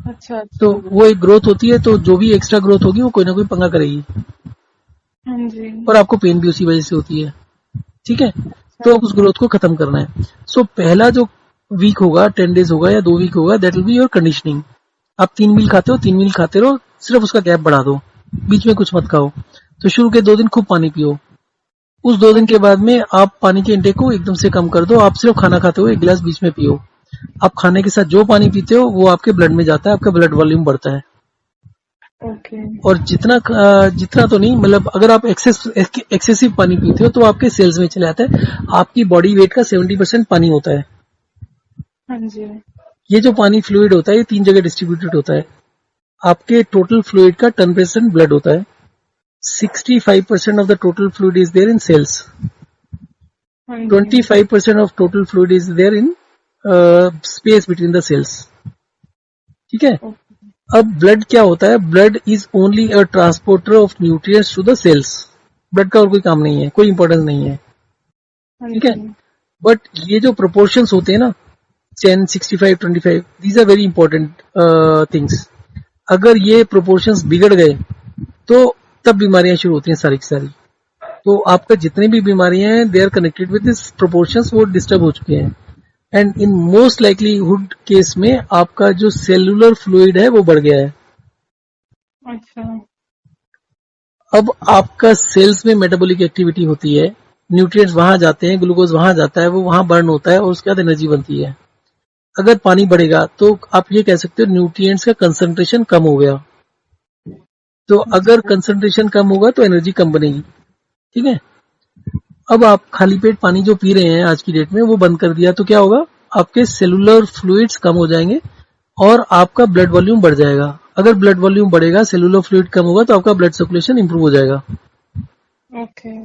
अच्छा तो अच्छा। वो एक ग्रोथ होती है, तो जो भी एक्स्ट्रा ग्रोथ होगी वो कोई ना कोई पंगा करेगी, हाँ जी। और आपको पेन भी उसी वजह से होती है, ठीक है। अच्छा तो अब उस अच्छा। ग्रोथ को खत्म करना है। सो पहला जो वीक होगा, 10 डेज होगा या 2 वीक होगा, that will be your conditioning. आप 3 मील खाते हो, 3 मील खाते रहो, सिर्फ उसका गैप बढ़ा दो, बीच में कुछ मत खाओ। तो शुरू के 2 दिन खूब पानी पियो। उस 2 दिन के बाद में आप पानी के इंटेक को एकदम से कम कर दो, आप सिर्फ खाना खाते हो 1 गिलास बीच में पियो। आप खाने के साथ जो पानी पीते हो वो आपके ब्लड में जाता है, आपका ब्लड वॉल्यूम बढ़ता है। ओके। और जितना तो नहीं, मतलब अगर आप एक्सेसिव पानी पीते हो तो आपके सेल्स में चले जाता है। आपकी बॉडी वेट का 70% पानी होता है। हाँ जी। ये जो पानी फ्लूइड होता है ये 3 जगह डिस्ट्रीब्यूटेड होता है। आपके टोटल फ्लूइड का 10% ब्लड होता है। 65% of the total fluid is there in cells. हाँ जी। 25% of total fluid is there in space between the cells. ठीक है। ओके। अब ब्लड क्या होता है? Blood is only a transporter of nutrients to the cells. Blood का और कोई काम नहीं है, कोई इंपॉर्टेंस नहीं है। हाँ ठीक है। जी। बट ये जो प्रोपोर्शंस होते हैं ना, 10, 65, 25, these are very important things. अगर ये प्रोपोर्शंस बिगड़ गए तो तब बीमारियां शुरू होती हैं सारी की सारी। तो आपका जितनी भी बीमारियां हैं they are connected with this proportions, वो डिस्टर्ब हो चुके हैं। And in most likelihood case में आपका जो सेलुलर फ्लूइड है वो बढ़ गया है। अच्छा। अब आपका सेल्स में मेटाबॉलिक एक्टिविटी होती है, न्यूट्रिएंट्स वहां जाते हैं, ग्लूकोज वहां जाता है, वो वहां बर्न होता है और उसके बाद एनर्जी बनती है। अगर पानी बढ़ेगा तो आप ये कह सकते हो न्यूट्रिएंट्स का कंसंट्रेशन कम हो गया। तो अगर अच्छा। कंसंट्रेशन कम होगा तो एनर्जी कम बनेगी। ठीक है। अब आप खाली पेट पानी जो पी रहे हैं आज की डेट में वो बंद कर दिया तो क्या होगा? आपके सेलुलर फ्लूइड्स कम हो जाएंगे और आपका ब्लड वॉल्यूम बढ़ जाएगा। अगर ब्लड वॉल्यूम बढ़ेगा, सेलुलर फ्लूइड कम होगा तो आपका ब्लड सर्कुलेशन इंप्रूव हो जाएगा। ओके।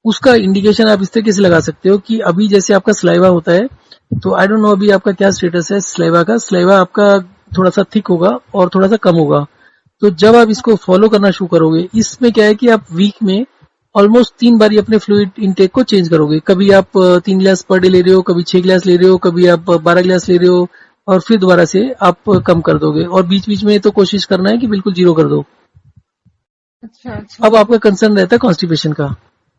उसका इंडिकेशन आप इस तरीके से लगा सकते हो कि अभी जैसे आपका स्लाइवा होता है, तो आई डोंट नो अभी आपका क्या स्टेटस है स्लाइवा का। स्लाइवा आपका थोड़ा सा थिक होगा और थोड़ा सा कम होगा। तो जब आप इसको फॉलो करना शुरू करोगे, इसमें क्या है कि आप वीक में ऑलमोस्ट 3 बार अपने फ्लूइड इनटेक को चेंज करोगे। कभी आप 3 गिलास पर डे ले रहे हो, कभी 6 गिलास ले रहे हो, कभी आप 12 गिलास ले रहे हो, और फिर दोबारा से आप कम कर दोगे। और बीच बीच में तो कोशिश करना है कि बिल्कुल जीरो कर दो। अच्छा। अच्छा। अब आपका कंसर्न रहता है कॉन्स्टिपेशन का।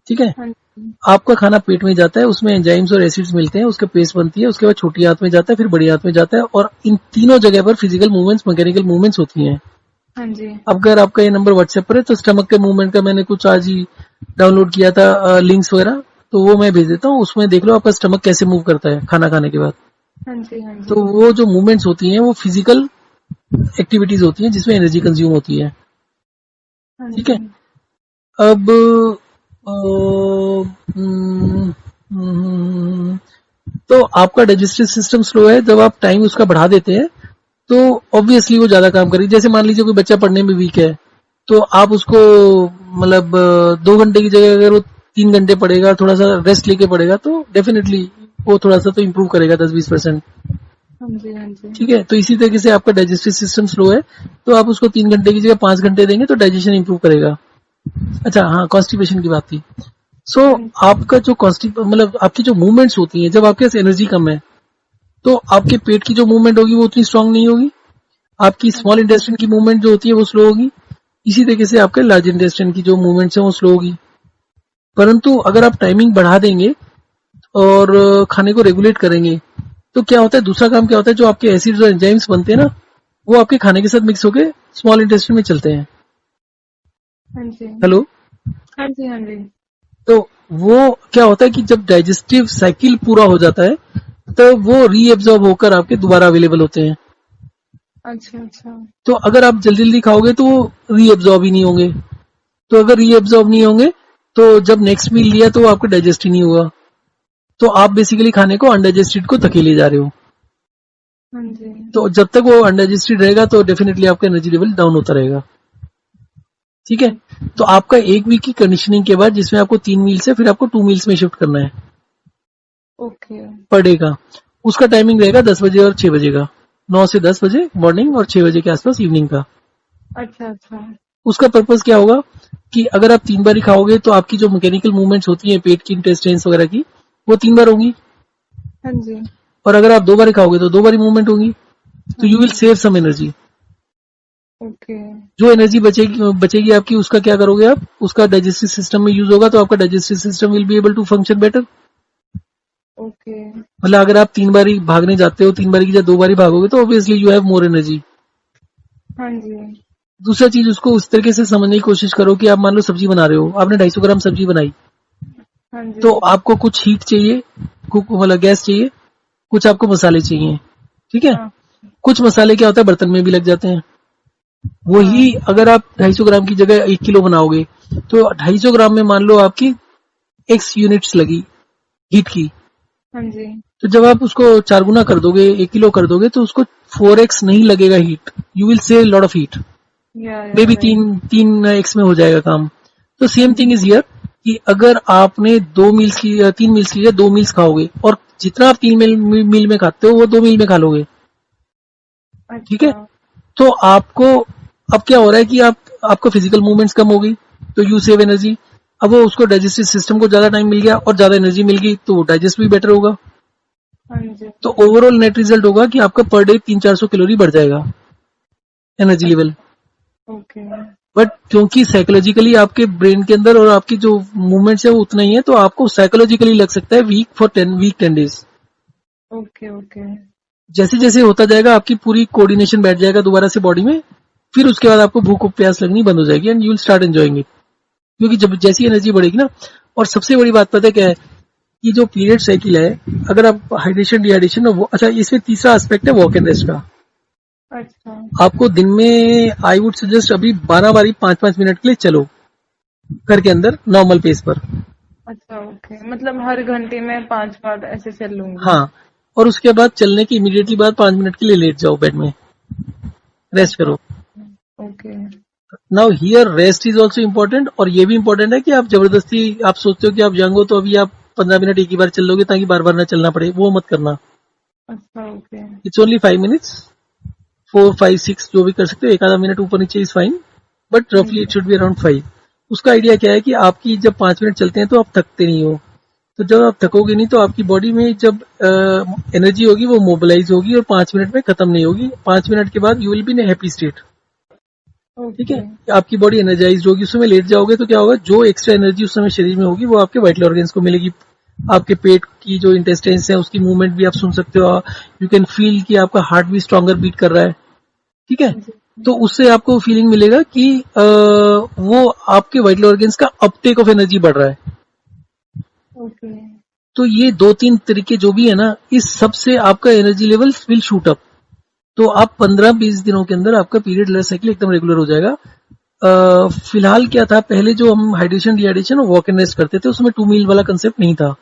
ठीक है। हाँ जी। आपका खाना पेट में जाता है, उसमें एंजाइम्स और एसिड्स मिलते हैं, उसके पेस्ट बनती है, उसके बाद छोटी आंत में जाता है, फिर बड़ी आंत में जाता है, और इन तीनों जगह पर फिजिकल मूवमेंट्स, मैकेनिकल मूवमेंट्स होती हैं। हाँ जी। अब अगर आपका ये नंबर व्हाट्सएप पर है तो स्टमक के मूवमेंट का मैंने कुछ आज ही डाउनलोड किया था, लिंक्स वगैरह, तो वो मैं भेज देता हूँ। उसमें देख लो आपका स्टमक कैसे मूव करता है खाना खाने के बाद। हाँ जी। हाँ जी। तो वो जो मूवमेंट्स होती हैं वो फिजिकल एक्टिविटीज होती हैं जिसमें एनर्जी कंज्यूम होती है। हाँ ठीक जी। है। अब अ, हम्म, हम्म, तो आपका डाइजेस्टिव सिस्टम स्लो है। जब आप टाइम उसका बढ़ा देते हैं तो ऑब्वियसली वो ज्यादा काम करेगी। जैसे मान लीजिए कोई बच्चा पढ़ने में वीक है, तो आप उसको मतलब 2 घंटे की जगह अगर वो 3 घंटे पढ़ेगा, थोड़ा सा रेस्ट लेके पढ़ेगा, तो डेफिनेटली वो थोड़ा सा तो इम्प्रूव करेगा 10-20%। हाँ जी। हाँ जी। ठीक है। तो इसी तरीके से आपका डाइजेस्टिव सिस्टम स्लो है, तो आप उसको 3 घंटे की जगह 5 घंटे देंगे तो डाइजेशन इंप्रूव करेगा। अच्छा, हाँ, कॉन्स्टिपेशन की बात थी। सो हाँ जी। आपका जो मतलब आपकी जो मूवमेंट्स होती हैं, जब आपके पास एनर्जी कम है तो आपके पेट की जो मूवमेंट होगी वो उतनी स्ट्रांग नहीं होगी। आपकी स्मॉल इंटेस्टाइन की मूवमेंट जो होती है वो स्लो होगी। इसी तरीके से आपके लार्ज इंटेस्टाइन की जो मूवमेंट्स है वो स्लो होगी। परंतु अगर आप टाइमिंग बढ़ा देंगे और खाने को रेगुलेट करेंगे तो क्या होता है, दूसरा काम क्या होता है, जो आपके एसिड्स और एंजाइम्स बनते हैं ना, वो आपके खाने के साथ मिक्स होके स्मॉल इंटेस्टाइन में चलते हैं। हाँ जी। हेलो। हाँ जी। हाँ जी। तो वो क्या होता है कि जब डाइजेस्टिव साइकिल पूरा हो जाता है तो वो रीएब्जॉर्ब होकर आपके दोबारा अवेलेबल होते हैं। अच्छा। अच्छा। तो अगर आप जल्दी जल्दी खाओगे तो वो रीएब्जॉर्ब ही नहीं होंगे। तो अगर रीएब्जॉर्ब नहीं होंगे तो जब नेक्स्ट मील लिया तो वो आपको डाइजेस्ट ही नहीं हुआ। तो आप बेसिकली खाने को अनडाइजेस्टेड को धकेले जा रहे हो। हाँ जी। तो जब तक वो अनडाइजेस्टेड रहेगा तो डेफिनेटली आपका एनर्जी लेवल डाउन होता रहेगा। ठीक है। तो आपका 1 वीक की कंडीशनिंग के बाद, जिसमें आपको 3 मील्स है, फिर आपको 2 मील्स में शिफ्ट करना है ओके। पर डे का। उसका टाइमिंग रहेगा 10 बजे और 6 बजे का। 9 से 10 बजे मॉर्निंग और 6 बजे के आसपास इवनिंग का। अच्छा। अच्छा। उसका पर्पज क्या होगा कि अगर आप 3 बार ही खाओगे तो आपकी जो मैकेनिकल मूवमेंट्स होती हैं पेट की, इंटेस्टाइन्स वगैरह की, वो 3 बार होंगी। हाँ जी। और अगर आप 2 बार ही खाओगे तो 2 बार ही मूवमेंट होंगी। तो हाँ यू विल जी। Save some energy. ओके। जो एनर्जी बचेगी बचेगी आपकी, उसका क्या करोगे आप, उसका डाइजेस्टिव सिस्टम में यूज होगा तो आपका digestive system will be able to function better. Okay. मतलब अगर आप 3 बार ही भागने जाते हो, 3 बार की जगह 2 बार ही भागोगे तो obviously you have more energy. हाँ जी। दूसरा चीज, उसको उस तरीके से समझने की कोशिश करो कि आप मान लो सब्जी बना रहे हो, आपने 250 ग्राम सब्जी बनाई, हाँ जी। तो आपको कुछ हीट चाहिए, मतलब गैस चाहिए, कुछ आपको मसाले चाहिए। ठीक है। हाँ। कुछ मसाले क्या होता है बर्तन में भी लग जाते हैं। वही हाँ अगर आप 250 ग्राम की जगह 1 किलो बनाओगे तो 250 ग्राम में मान लो आपकी एक्स यूनिट्स लगी हीट की। हाँ जी। तो जब आप उसको 4 गुना कर दोगे, 1 किलो कर दोगे, तो उसको 4x नहीं लगेगा heat, you will save lot of heat. May या बी राइट। तीन तीन एक्स में हो जाएगा काम। तो हाँ सेम थिंग जी। इज हियर कि अगर आपने 2 मील्स की 3 मील्स की 2 मील्स खाओगे, और जितना आप 3 मील में खाते हो वो 2 मील में खा लोगे, ठीक है। अच्छा। तो आपको अब क्या हो रहा है कि आपको फिजिकल मूवमेंट्स कम हो गई, तो यू सेव एनर्जी। अब वो उसको डाइजेस्टिव सिस्टम को ज्यादा टाइम मिल गया और ज्यादा एनर्जी मिल गई, तो वो डाइजेस्ट भी बेटर होगा। हाँ जी। तो ओवरऑल नेट रिजल्ट होगा कि आपका पर डे 300-400 कैलोरी बढ़ जाएगा एनर्जी लेवल। अच्छा। ओके। बट क्योंकि साइकोलॉजिकली आपके ब्रेन के अंदर और आपकी जो मूवमेंट्स है वो उतना ही है, तो आपको साइकोलॉजिकली लग सकता है वीक 10 डेज। ओके। ओके। जैसे जैसे होता जाएगा आपकी पूरी कोऑर्डिनेशन बैठ जाएगा दोबारा से बॉडी में, फिर उसके बाद आपको भूख और प्यास लगनी बंद हो जाएगी and you will start enjoying it. क्योंकि जब जैसी एनर्जी बढ़ेगी ना, और सबसे बड़ी बात पता है क्या है, कि जो पीरियड साइकिल है, अगर आप हाइड्रेशन डिहाइड्रेशन वो, अच्छा इसमें तीसरा एस्पेक्ट है वॉक एंड रेस्ट का। अच्छा। आपको दिन में आई वुड सजेस्ट अभी 12 बारी 5-5 मिनट के लिए चलो, घर के अंदर नॉर्मल पेस पर। अच्छा। ओके, मतलब हर घंटे में 5 बार ऐसे चल लूंगी। हाँ, और उसके बाद चलने के इमीडिएटली बाद 5 मिनट के लिए लेट जाओ बेड में, रेस्ट अच्छा। करो। Okay. Now here rest is also important, और ये भी इम्पोर्टेंट है कि आप जबरदस्ती, आप सोचते हो कि आप यंग हो तो अभी आप 15 मिनट एक ही बार चल लोगे ताकि बार बार ना चलना पड़े, वो मत करना। अच्छा। ओके। इट्स ओनली 5 मिनट्स, 4, 5, 6 जो भी कर सकते हो, एक आधा मिनट ऊपर नीचे इज फाइन, बट हाँ रफली जी। It should be around 5। उसका आइडिया क्या है कि आपकी जब 5 मिनट चलते हैं तो आप थकते नहीं हो। तो जब आप थकोगे नहीं तो आपकी बॉडी में जब एनर्जी होगी वो मोबिलाइज होगी और 5 मिनट में खत्म नहीं होगी। 5 मिनट के बाद you will be in happy state, ठीक है। ओके। आपकी बॉडी एनर्जाइज होगी, उस समय लेट जाओगे तो क्या होगा, जो एक्स्ट्रा एनर्जी उस समय शरीर में होगी वो आपके वाइटल ऑर्गन्स को मिलेगी। आपके पेट की जो इंटेस्टाइन्स है उसकी मूवमेंट भी आप सुन सकते हो, यू कैन फील कि आपका हार्ट भी स्ट्रॉन्गर बीट कर रहा है, ठीक है। हाँ जी। तो उससे आपको फीलिंग मिलेगा कि वो आपके वाइटल ऑर्गन्स का अपटेक ऑफ एनर्जी बढ़ रहा है। ओके। तो ये 2-3 तरीके जो भी है ना, इस सब से आपका energy level will shoot up. तो आप 15-20 दिनों के अंदर आपका पीरियड साइकिल एकदम रेगुलर हो जाएगा। फिलहाल क्या था, पहले जो हम हाइड्रेशन डिहाइड्रेशन और वॉक एंड रेस्ट करते थे उसमें 2 मील वाला कंसेप्ट नहीं था।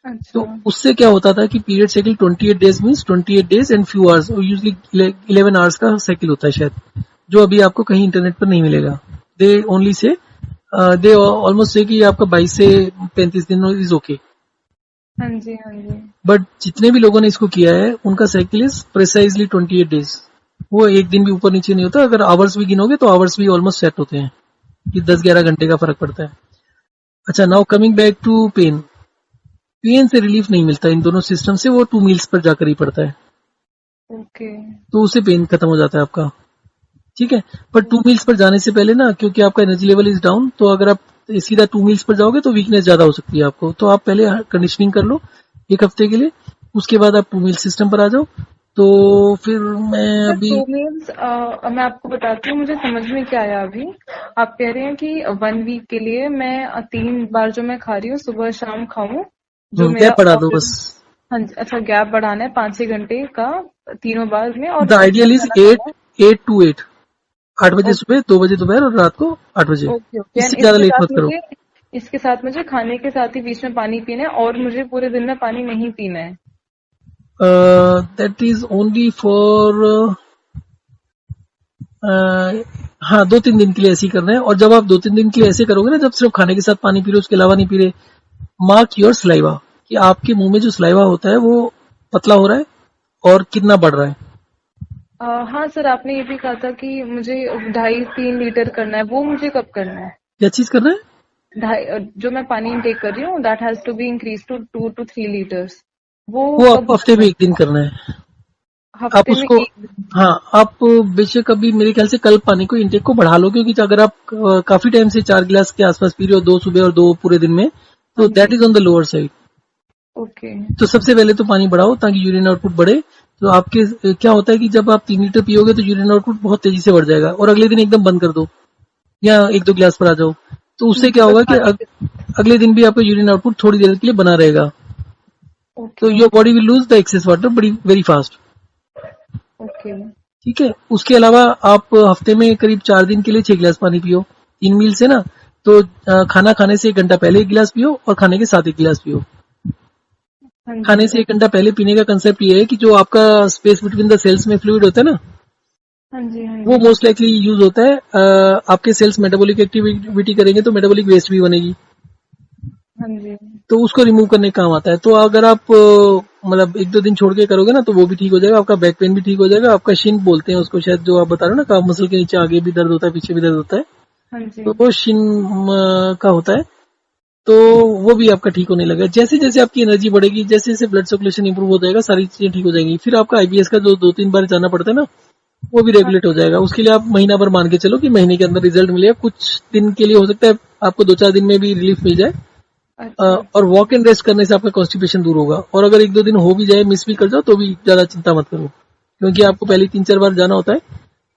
तो अच्छा। उससे क्या होता था कि period cycle 28 days means 28 days and few hours, usually 11 hours का साइकिल होता है शायद, जो अभी आपको कहीं इंटरनेट पर नहीं मिलेगा। They only say they almost से कि आपका 22 से 35 दिन इज ओके। हाँ जी। हाँ जी। बट जितने भी लोगों ने इसको किया है उनका साइकिल इज प्रिसाइजली 28 डेज। वो एक दिन भी ऊपर नीचे नहीं होता। अगर आवर्स भी गिनोगे तो आवर्स भी ऑलमोस्ट सेट होते हैं, कि 10-11 घंटे का फर्क पड़ता है। अच्छा, now coming back to pain. Pain से रिलीफ नहीं मिलता इन दोनों सिस्टम से, वो 2 मील्स पर जाकर ही पड़ता है। ओके। तो उससे पेन खत्म हो जाता है आपका, ठीक है। पर 2 मील्स पर जाने से पहले ना, क्योंकि आपका एनर्जी लेवल इज डाउन, तो अगर आप सीधा 2 मील्स पर जाओगे तो वीकनेस ज्यादा हो सकती है आपको। तो आप पहले कंडीशनिंग कर लो 1 हफ्ते के लिए, उसके बाद आप 2 मील सिस्टम पर आ जाओ। तो फिर मैं सर अभी, 2 मील्स, मैं आपको बताती हूँ, मुझे समझ में क्या आया अभी। आप कह रहे हैं कि 1 वीक के लिए मैं 3 बार जो मैं खा रही हूँ सुबह शाम खाऊं, जो मेरा गैप बढ़ा दो ऑर्डर। बस। हाँ जी। अच्छा, गैप बढ़ाना है 5-6 घंटे का तीनों बार में, और द इतना आइडियल इज खाना खाना 8, है। 8 to 8, 8 बजे ओके। सुबह, 2 बजे दोपहर और रात को 8 बजे। ओके। ओके, एंड इससे ज्यादा लेट मत करो। इसके साथ मुझे खाने के साथ ही बीच में पानी पीना है, और मुझे पूरे दिन में पानी नहीं पीना है। दैट इज ओनली फॉर, हाँ 2-3 दिन के लिए ऐसे ही करना है। और जब आप 2-3 दिन के लिए ऐसे करोगे ना, जब सिर्फ खाने के साथ पानी पी रहे हो उसके अलावा नहीं पी रहे, मार्क योर सलाइवा, कि आपके मुंह में जो सलाइवा होता है वो पतला हो रहा है और कितना बढ़ रहा है। हाँ सर, आपने ये भी कहा था कि मुझे 2.5-3 लीटर करना है, वो मुझे कब करना है? क्या चीज करना है? जो मैं पानी इनटेक कर रही हूँ, that has to be increase to 2 to 3 litres. वो वो कब आपको हफ्ते में करना एक दिन करना है। है? आप हफ्ते में उसको, एक दिन? हाँ आप बेशक अभी मेरे ख्याल से कल पानी को इंटेक को बढ़ा लो, क्योंकि अगर आप काफी टाइम से 4 गिलास के आसपास पी रहे हो, 2 सुबह और 2 पूरे दिन में, हाँ तो दैट जी। Is on the lower side. Okay. तो सबसे पहले तो पानी बढ़ाओ ताकि यूरिन आउटपुट बढ़े। तो आपके क्या होता है कि जब आप 3 लीटर पियोगे तो यूरिन आउटपुट बहुत तेजी से बढ़ जाएगा, और अगले दिन एकदम बंद कर दो या 1-2 गिलास पर आ जाओ। तो उससे क्या बस होगा कि खाने के। अगले दिन भी आपका यूरिन आउटपुट थोड़ी देर के लिए बना रहेगा। तो okay. Your body will lose the excess water बड़ी वेरी फास्ट। ओके। ठीक है। उसके अलावा आप हफ्ते में करीब 4 दिन के लिए 6 गिलास पानी पियो, 3 मील से ना। तो खाना खाने से 1 घंटा पहले 1 गिलास पियो और खाने के साथ 1 गिलास पियो। हाँ जी। खाने से 1 घंटा पहले पीने का कंसेप्ट ये है कि जो आपका स्पेस बिटवीन द सेल्स में फ्लूइड होता है ना, हाँ जी। हाँ वो जी। मोस्ट लाइकली यूज होता है। आपके सेल्स मेटाबॉलिक एक्टिविटी करेंगे तो मेटाबॉलिक वेस्ट भी बनेगी, हाँ जी। तो उसको रिमूव करने का काम आता है। तो अगर आप मतलब 1-2 दिन छोड़ के करोगे ना, तो वो भी ठीक हो जाएगा, आपका बैक पेन भी ठीक हो जाएगा, आपका शिन बोलते हैं उसको शायद, जो आप बता रहे हो ना, काफ मसल के नीचे आगे भी दर्द होता है, पीछे भी दर्द होता है, हाँ जी। तो वो शिन का होता है। तो वो भी आपका ठीक होने लगा। जैसे जैसे आपकी एनर्जी बढ़ेगी, जैसे जैसे ब्लड सर्कुलेशन इंप्रूव हो जाएगा, सारी चीजें ठीक हो जाएंगी। फिर आपका आईबीएस का जो 2-3 बार जाना पड़ता है ना, वो भी हाँ। रेगुलेट हो जाएगा। उसके लिए आप महीना भर मान के चलो कि महीने के अंदर रिजल्ट मिलेगा। कुछ दिन के लिए हो सकता है आपको 2-4 दिन में भी रिलीफ मिल जाए। अच्छा और अच्छा। वॉक एंड रेस्ट करने से आपका कॉन्स्टिपेशन दूर होगा। और अगर 1-2 दिन हो भी जाए, मिस भी कर जाओ, तो भी ज्यादा चिंता मत करो, क्योंकि आपको पहले 3-4 बार जाना होता है।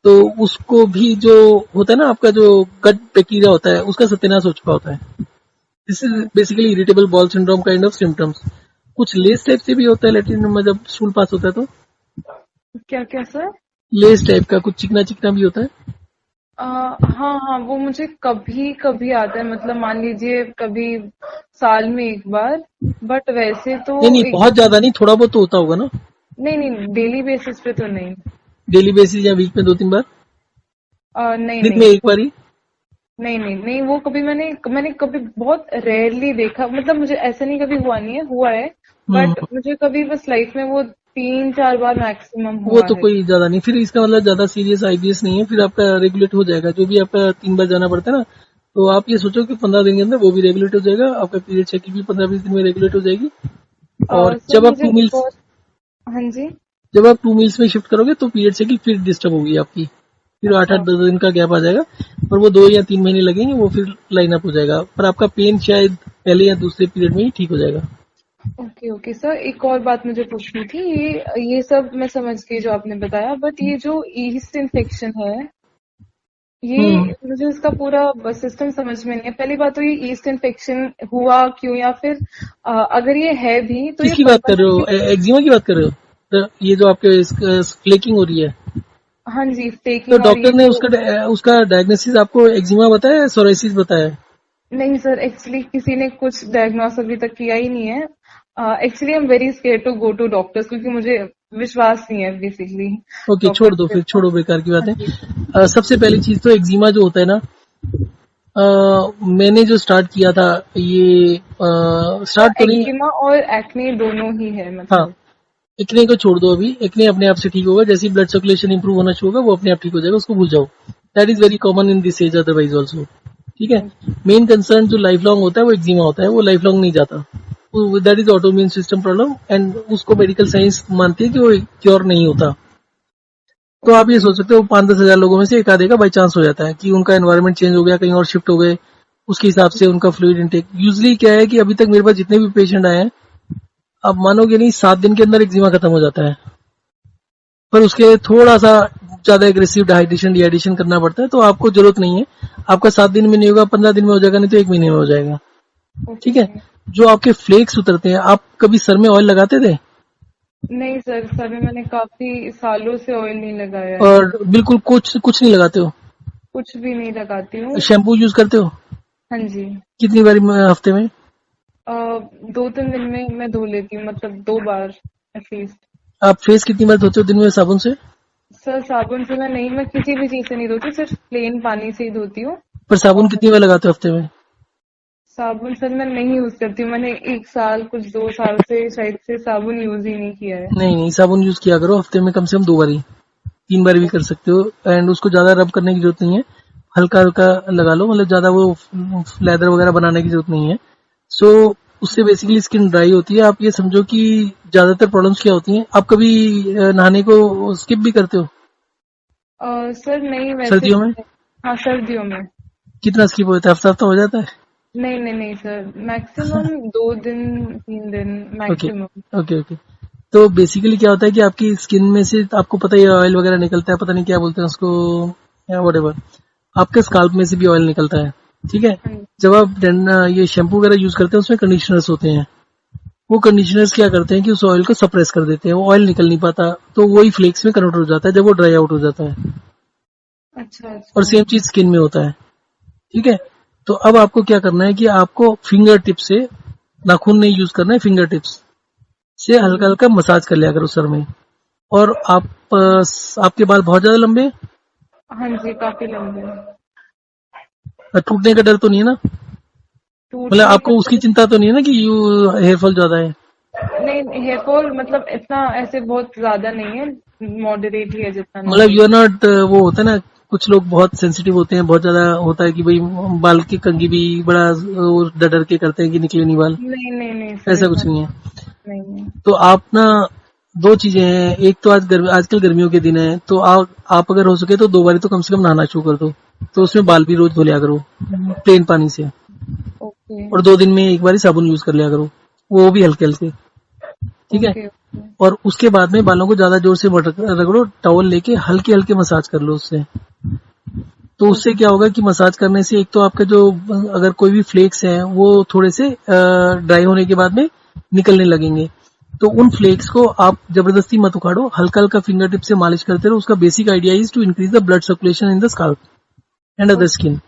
तो उसको भी जो होता है ना, आपका जो गट बैक्टीरिया होता है, उसका सत्यानाश हो चुका होता है। दिस इज हाँ। Basically irritable ball syndrome kind of symptoms. कुछ लेस टाइप से भी होता है लैट्रिन में जब स्टूल पास होता है, तो क्या क्या सर? लेस टाइप का कुछ चिकना चिकना भी होता है। हाँ हाँ, वो मुझे कभी कभी आता है, मतलब मान लीजिए कभी साल में एक बार। बट वैसे तो नहीं नहीं, बहुत एकदम। ज्यादा नहीं, थोड़ा बहुत तो होता होगा ना। नहीं नहीं, डेली बेसिस पे तो नहीं। डेली बेसिस या वीक में 2-3 बार, नहीं दिन में नहीं। एक बार ही। नहीं नहीं नहीं, वो कभी मैंने मैंने कभी बहुत रेयरली देखा, मतलब मुझे ऐसा नहीं कभी हुआ नहीं है, हुआ है। हम्म। बट मुझे कभी बस लाइफ में वो 3-4 बार मैक्सिमम वो हुआ तो है। कोई ज्यादा नहीं, फिर इसका मतलब ज्यादा सीरियस आईबीएस नहीं है, फिर आपका रेगुलेट हो जाएगा। जो भी आपका 3 बार जाना पड़ता है ना, तो आप ये सोचो कि 15 दिन के अंदर वो भी रेगुलेट हो जाएगा। आपका पीरियड साइकिल भी 15-20 दिन में रेगुलेट हो जाएगी। और सर मुझे एक और। हाँ जी। जब आप 2 मील्स में शिफ्ट करोगे, तो पीरियड साइकिल फिर डिस्टर्ब होगी आपकी। फिर आठ आठ अच्छा। 10 दिन का गैप आ जाएगा, और वो 2 या 3 महीने लगेंगे, वो फिर लाइन अप हो जाएगा। पर आपका पेन शायद पहले या दूसरे पीरियड में ही ठीक हो जाएगा। ओके ओके सर, एक और बात मुझे पूछनी थी। ये सब मैं समझ गई जो आपने बताया, बट ये जो ईस्ट इन्फेक्शन है, हम्म। ये मुझे इसका पूरा सिस्टम समझ में नहीं है। पहली बात तो ये ईस्ट इन्फेक्शन हुआ क्यों, या फिर अगर ये है भी तो ये किसकी बात कर रहे हो? परमानेंटली। एक्जिमा की बात कर रहे हो? तो ये जो आपके फ्लेकिंग हो रही है, हाँ जी, तो टेकिंग, और ये डॉक्टर ने जो। उसका डायग्नोसिस आपको एक्जिमा बताया है, सोराइसिस बताया है? नहीं सर, एक्चुअली किसी ने कुछ डायग्नोस अभी तक किया ही नहीं है। Actually I am very scare to go to doctors, क्योंकि मुझे विश्वास नहीं है बेसिकली ओके, छोड़ डॉक्टर्स दो पे। फिर, छोड़ो, बेकार की हाँ बात है। जी। सबसे पहली चीज तो एक्जिमा जो होता है ना, मैंने जो स्टार्ट किया था, ये स्टार्ट तो नहीं। एक्जिमा और एक्ने दोनों ही है हाँ, मतलब। एक्ने को छोड़ दो अभी। एक्ने अपने आप से ठीक होगा, जैसे ही ब्लड सर्कुलेशन इंप्रूव होना शुरू होगा, वो अपने आप ठीक हो जाएगा, उसको भूल जाओ। That is very common in this age otherwise also. ठीक है। हाँ जी। मेन कंसर्न जो लाइफ लॉन्ग होता है, वो एक्जिमा होता है, वो लाइफ लॉन्ग नहीं जाता। That is autoimmune system problem, and उसको मेडिकल साइंस मानती है कि वो क्योर नहीं होता। तो आप ये ओके। सोच सकते हो 5-10 हजार लोगों में से एक आधे का बाई चांस हो जाता है कि उनका एनवायरनमेंट चेंज हो गया, कहीं और शिफ्ट हो गए, उसके हिसाब से उनका फ्लूइड इनटेक। यूजली क्या है कि अभी तक मेरे पास जितने भी पेशेंट आए हैं, आप मानोगे नहीं, 7 दिन के अंदर एक्जिमा खत्म हो जाता है। पर उसके लिए थोड़ा सा ज्यादा एग्रेसिव डाइजेशन डिहाइड्रेशन करना पड़ता है, तो आपको जरूरत नहीं है। आपका 7 दिन में नहीं होगा, 15 दिन में हो जाएगा, नहीं तो 1 महीने में हो जाएगा। ठीक है। ओके। जो आपके फ्लेक्स उतरते हैं, आप कभी सर में ऑयल लगाते थे? नहीं सर, सर में मैंने काफी सालों से ऑयल नहीं लगाया है। और बिल्कुल कुछ कुछ नहीं लगाते हो? कुछ भी नहीं लगाती हूँ। शैम्पू यूज करते हो? हाँ जी। कितनी बार हफ्ते में? 2-3 दिन में मैं धो लेती हूँ, मतलब 2 बार एटलीस्ट। आप फेस कितनी बार धोते हो दिन में साबुन से? सर साबुन से मैं नहीं, मैं किसी भी चीज से नहीं धोती, सिर्फ प्लेन पानी से ही धोती हूँ। पर साबुन और कितनी बार लगाते हो हफ्ते में? साबुन सर मैं नहीं यूज करती हूँ, मैंने 1 साल कुछ 2 साल से शायद से साबुन यूज ही नहीं किया है। नहीं नहीं, साबुन यूज किया करो हफ्ते में कम से कम 2 बार ही। 3 बार भी कर सकते हो। एंड उसको ज्यादा रब करने की जरूरत नहीं है, हल्का हल्का लगा लो, मतलब ज्यादा वो लेदर वगैरह बनाने की जरूरत नहीं है। सो उससे बेसिकली स्किन ड्राई होती है। आप ये समझो कि ज्यादातर प्रॉब्लम्स क्या होती हैं, आप कभी नहाने को स्किप भी करते हो सर नहीं, वैसे सर्दियों तो में? नहीं। हाँ सर्दियों में। कितना स्किप होता है? हफ्ता हफ्ता हो जाता है? नहीं नहीं नहीं सर, मैक्सिमम 2 दिन 3 दिन ओके मैक्सिमम। Okay okay. तो बेसिकली क्या होता है कि आपकी स्किन में से, आपको पता ही है, ऑयल वगैरह निकलता है, पता नहीं क्या बोलते हैं उसको, वट, आपके स्काल्प में से भी ऑयल निकलता है। ठीक है। हाँ जी। जब आप ये शैम्पू वगैरह यूज करते हैं, उसमें कंडीशनर्स होते हैं। वो कंडीशनर्स क्या करते हैं कि उस ऑयल को सप्रेस कर देते हैं, वो ऑयल निकल नहीं पाता, तो वही फ्लेक्स में कन्वर्ट हो जाता है जब वो ड्राई आउट हो जाता है। अच्छा और अच्छा। सेम चीज स्किन में होता है। ठीक है, तो अब आपको क्या करना है कि आपको फिंगर टिप से, नाखून नहीं यूज करना है, फिंगर टिप्स से हल्का हल्का मसाज कर लिया करो सर में। और आपके बाल बहुत ज्यादा लंबे हैं? हाँ जी, काफी लंबे हैं। टूटने का डर तो नहीं है ना? मतलब टूटने का आपको उसकी तो चिंता तो नहीं है ना कि यू हेयर फॉल ज्यादा है? नहीं, हेयर फॉल मतलब इतना ऐसे बहुत ज्यादा नहीं है, मॉडरेट ही है जितना मतलब नॉर्मल। यू आर नॉट, वो होता है ना, कुछ लोग बहुत सेंसिटिव होते हैं, बहुत ज्यादा होता है कि भाई बाल की कंघी भी बड़ा वो डर डर के करते हैं कि निकले नहीं बाल। नहीं नहीं नहीं सर, ऐसा इतना कुछ नहीं है। नहीं है। तो आप ना, दो चीजें हैं, एक तो आजकल गर्मियों के दिन है, तो आप अगर हो सके तो 2 बारी तो कम से कम नहाना शुरू कर दो। तो उसमें बाल भी रोज धो लिया करो प्लेन पानी से। ओके और 2 दिन में एक बारी साबुन यूज कर लिया करो, वो भी हल्के हल्के। ठीक है। Okay okay. और उसके बाद में बालों को ज्यादा जोर से मत रगड़ो, टॉवल लेके हल्के हल्के मसाज कर लो उससे। तो उससे क्या होगा कि मसाज करने से एक तो आपका जो, अगर कोई भी फ्लेक्स है वो थोड़े से ड्राई होने के बाद में निकलने लगेंगे। तो उन फ्लेक्स को आप जबरदस्ती मत उखाड़ो, हल्का हल्का फिंगर टिप से मालिश करते रहो। उसका basic idea is to increase the blood circulation in the scalp and other okay skin.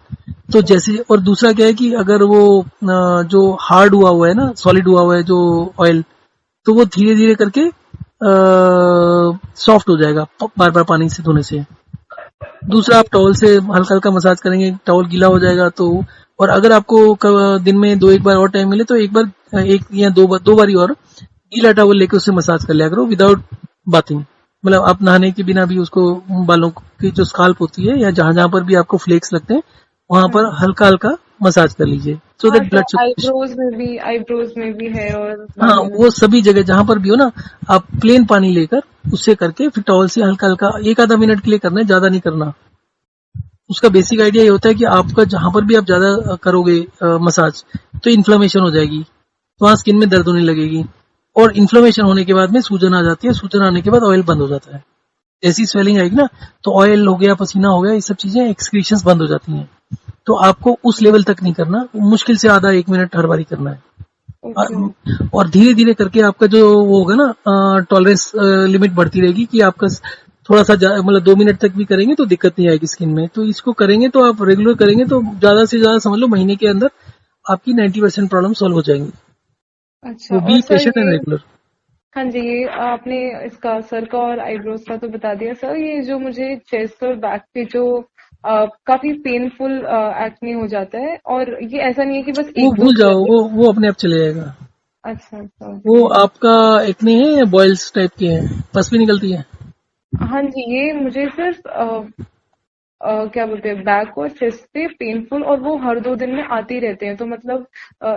तो जैसे, और दूसरा क्या है कि अगर वो जो हार्ड हुआ हुआ है ना, सॉलिड हुआ हुआ है जो ऑयल, तो वो धीरे धीरे करके सॉफ्ट हो जाएगा बार बार पानी से धोने से। दूसरा, आप ओके। टॉवल से हल्का हल्का मसाज करेंगे, टॉवल गीला हो जाएगा तो। और अगर आपको दिन में दो एक बार और टाइम मिले तो एक बार, एक या दो बारी और गीला टॉवल लेके उससे मसाज कर लिया करो विदाउट बाथिंग। मतलब आप नहाने के बिना भी उसको, बालों की जो स्काल्प होती है या जहां जहां पर भी आपको फ्लेक्स लगते हैं वहां पर हाँ हल्का हल्का मसाज कर लीजिए, सो हाँ, दैट तो ब्लड सर्कुलेशन। आईब्रोज में भी है और हाँ, बालों में। वो सभी जगह जहां पर भी हो ना, आप प्लेन पानी लेकर उससे करके फिर टॉवल से हल्का हल्का एक आधा मिनट के लिए करना है, ज्यादा नहीं करना। उसका बेसिक आइडिया ये होता है कि आपका जहां पर भी आप ज्यादा करोगे मसाज, तो इन्फ्लेमेशन हो जाएगी, तो वहां स्किन में दर्द होने लगेगी। और इन्फ्लेमेशन होने के बाद में सूजन आ जाती है, सूजन आने के बाद ऑयल बंद हो जाता है। जैसी स्वेलिंग आएगी ना, तो ऑयल हो गया, पसीना हो गया, ये सब चीजें एक्सक्रीशंस बंद हो जाती हैं। तो आपको उस लेवल तक नहीं करना, मुश्किल से आधा एक मिनट हर बारी करना है। ओके और धीरे धीरे करके आपका जो वो होगा ना, टॉलरेंस लिमिट बढ़ती रहेगी कि आपका थोड़ा सा मतलब 2 मिनट तक भी करेंगे तो दिक्कत नहीं आएगी स्किन में। तो इसको करेंगे, तो आप रेगुलर करेंगे तो ज्यादा से ज्यादा समझ लो महीने के अंदर आपकी 90% प्रॉब्लम सॉल्व हो जाएंगी। अच्छा। वो और बी सर पेशेंट एंड ये, रेगुलर। हाँ जी, ये आपने इसका सर का और आईब्रोज का तो बता दिया सर। ये जो मुझे चेस्ट और बैक पे जो काफी पेनफुल एक्ने हो जाता है, और ये ऐसा नहीं है कि बस वो एक दो भूल बार जाओ, है। वो अपने आप चले जाएगा। अच्छा अच्छा वो ओके। आपका एक्ने है या बॉयल्स टाइप के हैं, पस भी निकलती है? हाँ जी, ये मुझे सिर्फ क्या बोलते हैं, बैक और चेस्ट पे पेनफुल, और वो हर 2 दिन में आते ही रहते हैं, तो मतलब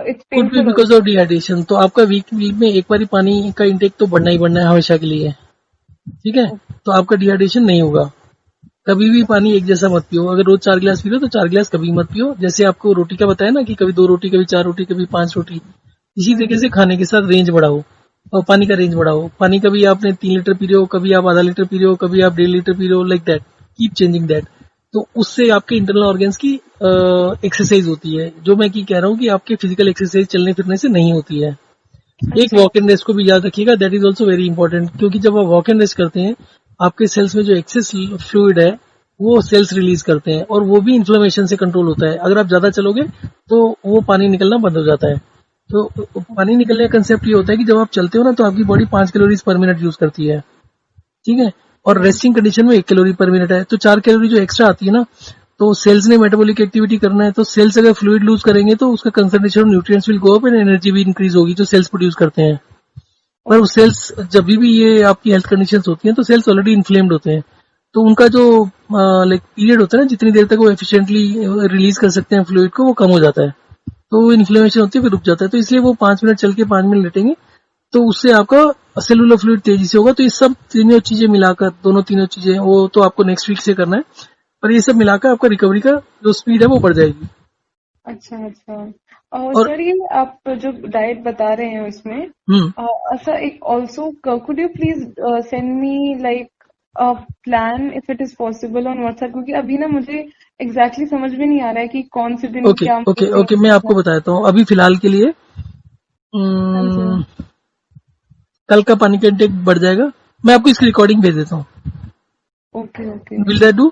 it's could be painful because of also. Dehydration. तो आपका वीक वीक में एक बार पानी का इंटेक तो बढ़ना ही बढ़ना है हमेशा के लिए। ठीक है, तो आपका डिहाइड्रेशन नहीं होगा। कभी भी पानी एक जैसा मत पियो। अगर रोज 4 गिलास पी लो तो 4 गिलास कभी मत पियो। जैसे आपको रोटी का बताया ना कि कभी 2 रोटी, कभी 4 रोटी, कभी 5 रोटी, इसी हाँ तरीके जी। से खाने के साथ रेंज बढ़ाओ और पानी का रेंज बढ़ाओ। पानी कभी आपने 3 लीटर पी रहे हो, कभी आप आधा लीटर पी रहे हो, कभी आप 1.5 लीटर पी रहे हो, like that, keep changing that. तो उससे आपके इंटरनल ऑर्गन्स की एक्सरसाइज होती है, जो मैं की कह रहा हूँ कि आपके फिजिकल एक्सरसाइज चलने फिरने से नहीं होती है। एक अच्छा वॉक एंड रेस्ट को भी याद रखिएगा, that is also very important, क्योंकि जब आप वॉक एंड रेस्ट करते हैं आपके सेल्स में जो एक्सेस फ्लूइड है वो सेल्स रिलीज करते हैं, और वो भी इन्फ्लेमेशन से कंट्रोल होता है। अगर आप ज्यादा चलोगे तो वो पानी निकलना बंद हो जाता है। तो पानी निकलने का कंसेप्ट ये होता है कि जब आप चलते हो ना तो आपकी बॉडी 5 कैलोरीज पर मिनट यूज करती है। ठीक है, और ओके रेस्टिंग कंडीशन में 1 कैलोरी पर मिनट है, तो 4 कैलोरी जो एक्स्ट्रा आती है ना, तो सेल्स ने मेटाबॉलिक एक्टिविटी करना है, तो सेल्स अगर फ्लूइड लूज करेंगे तो उसका concentration of nutrients will go up and energy भी इंक्रीज होगी जो सेल्स प्रोड्यूस करते हैं। पर ओके सेल्स जब भी ये आपकी हेल्थ कंडीशंस होती हैं तो सेल्स ऑलरेडी इन्फ्लेम्ड होते हैं, तो उनका जो लाइक पीरियड होता है ना, जितनी देर तक वो एफिशिएंटली रिलीज कर सकते हैं फ्लूइड को, वो कम हो जाता है। तो वो इन्फ्लेमेशन होती है, फिर रुक जाता है। तो इसलिए वो 5 मिनट चल के 5 मिनट लेटेंगे तो उससे आपका सेलुलर फ्लूइड तेजी से होगा। तो ये सब तीनों चीजें मिलाकर, दोनों तीनों चीजें, वो तो आपको नेक्स्ट वीक से करना है, पर ये सब मिलाकर आपका रिकवरी का जो स्पीड है वो बढ़ जाएगी। अच्छा अच्छा। और और सर ये आप जो डाइट बता रहे हैं उसमें, हम्म अच्छा, एक also could you please send me like plan if it is possible on WhatsApp, क्योंकि अभी ना मुझे एग्जैक्टली समझ में नहीं आ रहा है कि कौन से दिन ओके क्या मुझे ओके फॉलो ओके, मैं करना आपको है। बताता हूँ अभी फिलहाल के लिए। हाँ जी। कल का पानी का इंटेक बढ़ जाएगा। मैं आपको इसकी रिकॉर्डिंग भेज देता हूँ। Okay okay. Will that do?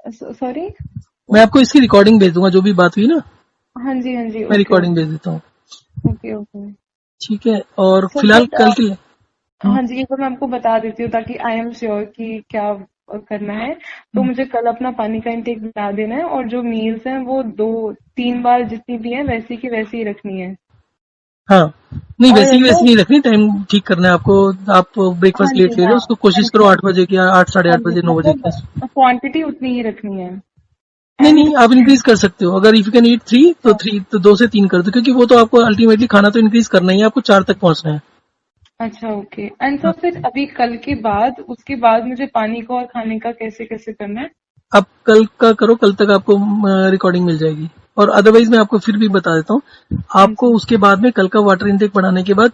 Sorry. मैं आपको इसकी रिकॉर्डिंग भेज दूंगा, जो भी बात हुई ना, हाँ जी हाँ जी, मैं ओके रिकॉर्डिंग भेज ओके। देता हूँ। Okay okay. ठीक है, और सर फिलहाल बट कल के लिए। हम्म, हाँ जी, ये तो मैं आपको बता देती हूँ ताकि आई एम श्योर कि क्या करना है। तो मुझे कल अपना पानी का इंटेक बढ़ा देना है, और जो मील्स हैं वो 2-3 बार जितनी भी है वैसी की वैसी ही रखनी है। हाँ, नहीं और वैसे की ना, वैसे नहीं रखनी, टाइम ठीक करना है आपको। आप हाँ ब्रेकफास्ट जी लेट ले रहे हो, हाँ उसको हाँ कोशिश करो जी 8 बजे की, 8 साढ़े हाँ 8 जी, बजे 9 बजे मतलब के। क्वांटिटी उतनी ही रखनी है। नहीं एंड नहीं, आप इंक्रीज कर सकते हो। अगर इफ यू कैन ईट 3 तो 3, तो 2 से 3 कर दो, क्योंकि वो तो आपको अल्टीमेटली खाना तो इंक्रीज करना ही है, आपको 4 तक पहुंचना है। अच्छा ओके। एंड सर हाँ, फिर अभी कल के बाद, उसके बाद मुझे पानी का और खाने का कैसे कैसे करना है? आप कल का करो, कल तक आपको रिकॉर्डिंग मिल जाएगी। और अदरवाइज मैं आपको फिर भी बता देता हूँ, हाँ आपको जी उसके बाद में कल का वाटर इनटेक बढ़ाने के बाद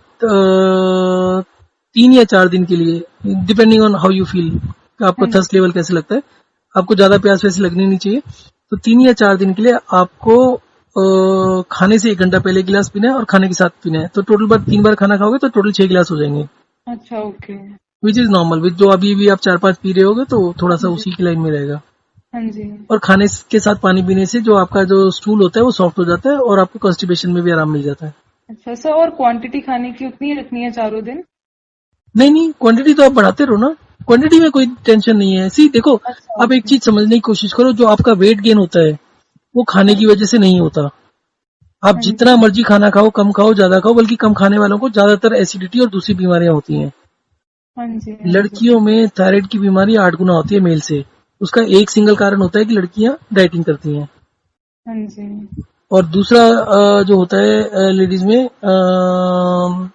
3 या 4 दिन के लिए, depending on how you feel, आपको हाँ जी। थर्स्ट लेवल कैसे लगता है, आपको ज्यादा प्यास वैसे लगनी नहीं चाहिए, तो 3 या 4 दिन के लिए आपको खाने से 1 घंटा पहले गिलास पीना है और खाने के साथ पीना है। तो टोटल बार 3 बार खाना खाओगे तो टोटल 6 गिलास हो जाएंगे, अच्छा okay. Which is normal. Which जो अभी भी आप 4-5 पी रहे होगे तो थोड़ा सा हाँ जी उसी की लाइन में रहेगा। हाँ जी। और खाने के साथ पानी पीने से जो आपका जो स्टूल होता है वो सॉफ्ट हो जाता है और आपको कॉन्स्टिपेशन में भी आराम मिल जाता है। अच्छा सर, और क्वांटिटी खाने की उतनी ही रखनी है चारों दिन? नहीं नहीं, क्वांटिटी तो आप बढ़ाते रहो ना, क्वांटिटी में कोई टेंशन नहीं है। सी देखो, अच्छा आप एक ओके। चीज समझने की कोशिश करो, जो आपका वेट गेन होता है वो खाने हाँ की जी वजह से नहीं होता। आप हाँ जितना जी मर्जी खाना खाओ, कम खाओ ज्यादा खाओ, बल्कि कम खाने वालों को ज्यादातर एसिडिटी और दूसरी बीमारियां होती हैं। हाँ जी हाँ जी। लड़कियों में थायराइड की बीमारी 8 गुना होती है मेल से। उसका एक सिंगल कारण होता है कि लड़कियां डाइटिंग करती हैं। हाँ जी और दूसरा जो होता है लेडीज में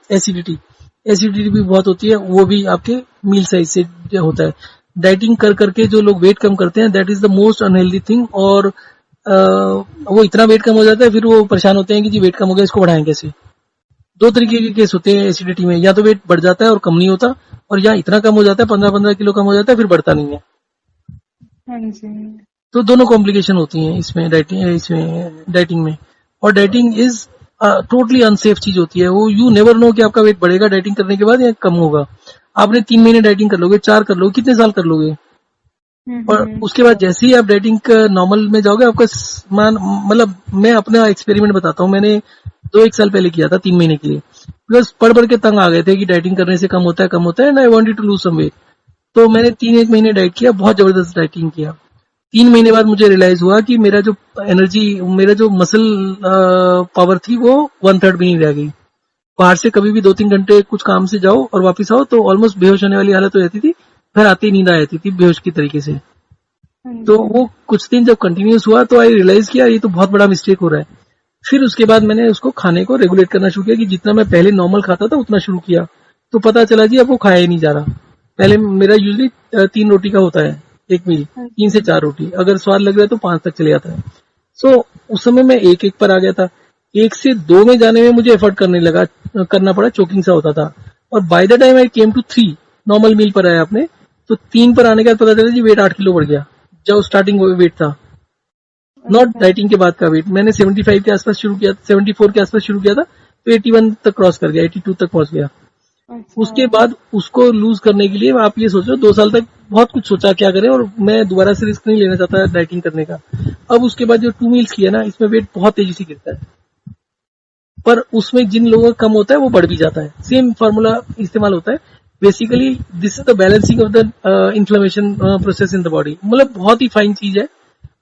एसिडिटी, एसिडिटी भी बहुत होती है, वो भी आपके मील साइज से जो होता है। डाइटिंग कर करके जो लोग वेट कम करते हैं, that is the most unhealthy thing. और वो इतना वेट कम हो जाता है, फिर वो परेशान होते हैं कि जी वेट कम हो गया, इसको बढ़ाएं कैसे। दो हाँ तरीके के जी केस होते हैं एसिडिटी में, या तो वेट बढ़ जाता है और कम नहीं होता, और या इतना कम हो जाता है 15-15 किलो कम हो जाता है फिर बढ़ता नहीं है। हाँ जी। तो दोनों कॉम्प्लिकेशन होती हैं इसमें डाइटिंग में। और डाइटिंग इज टोटली अनसेफ चीज होती है। वो यू नेवर नो कि आपका वेट बढ़ेगा डाइटिंग करने के बाद या कम होगा। आपने 3 महीने डाइटिंग कर लोगे, 4 कर लोगे, कितने साल कर लोगे? और उसके बाद बराबर। जैसे ही आप डाइटिंग नॉर्मल में जाओगे, आपका मान, मतलब मैं अपना एक्सपेरिमेंट बताता हूँ, मैंने 2-1 साल पहले किया था 3 महीने के लिए, बिकॉज पढ़ पढ़ के तंग आ गए थे कि डाइटिंग करने से कम होता है, कम होता है, and I wanted to lose some weight. तो मैंने 3-1 महीने डाइट किया, बहुत जबरदस्त डाइटिंग किया। 3 महीने बाद मुझे रियलाइज हुआ कि मेरा जो एनर्जी, मेरा जो मसल पावर थी वो 1/3 भी नहीं रह गई। बाहर से कभी भी 2-3 घंटे कुछ काम से जाओ और वापस आओ तो ऑलमोस्ट बेहोश होने वाली हालत हो जाती थी, फिर आते ही नींद आ जाती थी बेहोश की तरीके से। हाँ तो जी वो कुछ दिन जब कंटिन्यूस हुआ तो आई रियलाइज किया ये तो बहुत बड़ा मिस्टेक हो रहा है। फिर उसके बाद मैंने उसको खाने को रेगुलेट करना शुरू किया, कि जितना मैं पहले नॉर्मल खाता था उतना शुरू किया। तो पता चला जी अब वो खाया ही नहीं जा रहा। पहले मेरा यूजली 3 रोटी का होता है एक मील, हाँ तीन से जी। चार रोटी अगर स्वाद लग रहा है तो 5 तक चले जाता है। सो उस समय मैं एक एक पर आ गया था। 1 से 2 में जाने में मुझे एफर्ट करना पड़ा, चोकिंग सा होता था। और by the time I came to 3, normal meal पर आया आपने, तो 3 पर आने के बाद पता चला जी वेट 8 किलो बढ़ गया, जो स्टार्टिंग वेट था, नॉट अच्छा डाइटिंग के बाद का वेट। मैंने 75 के आसपास शुरू किया, 74 के आसपास शुरू किया था, तो 81 तक क्रॉस कर गया, 82 तक पहुंच गया। अच्छा। उसके बाद उसको लूज करने के लिए आप ये सोचो, 2 साल तक बहुत कुछ सोचा क्या करें, और मैं दोबारा से रिस्क नहीं लेना चाहता डाइटिंग करने का। अब उसके बाद जो 2 मील्स किया ना, इसमें वेट बहुत तेजी से गिरता है, पर उसमें जिन लोगों का कम होता है वो बढ़ भी जाता है। सेम फार्मूला इस्तेमाल होता है। Basically this is the balancing of the inflammation process in the body. मतलब बहुत ही फाइन चीज है।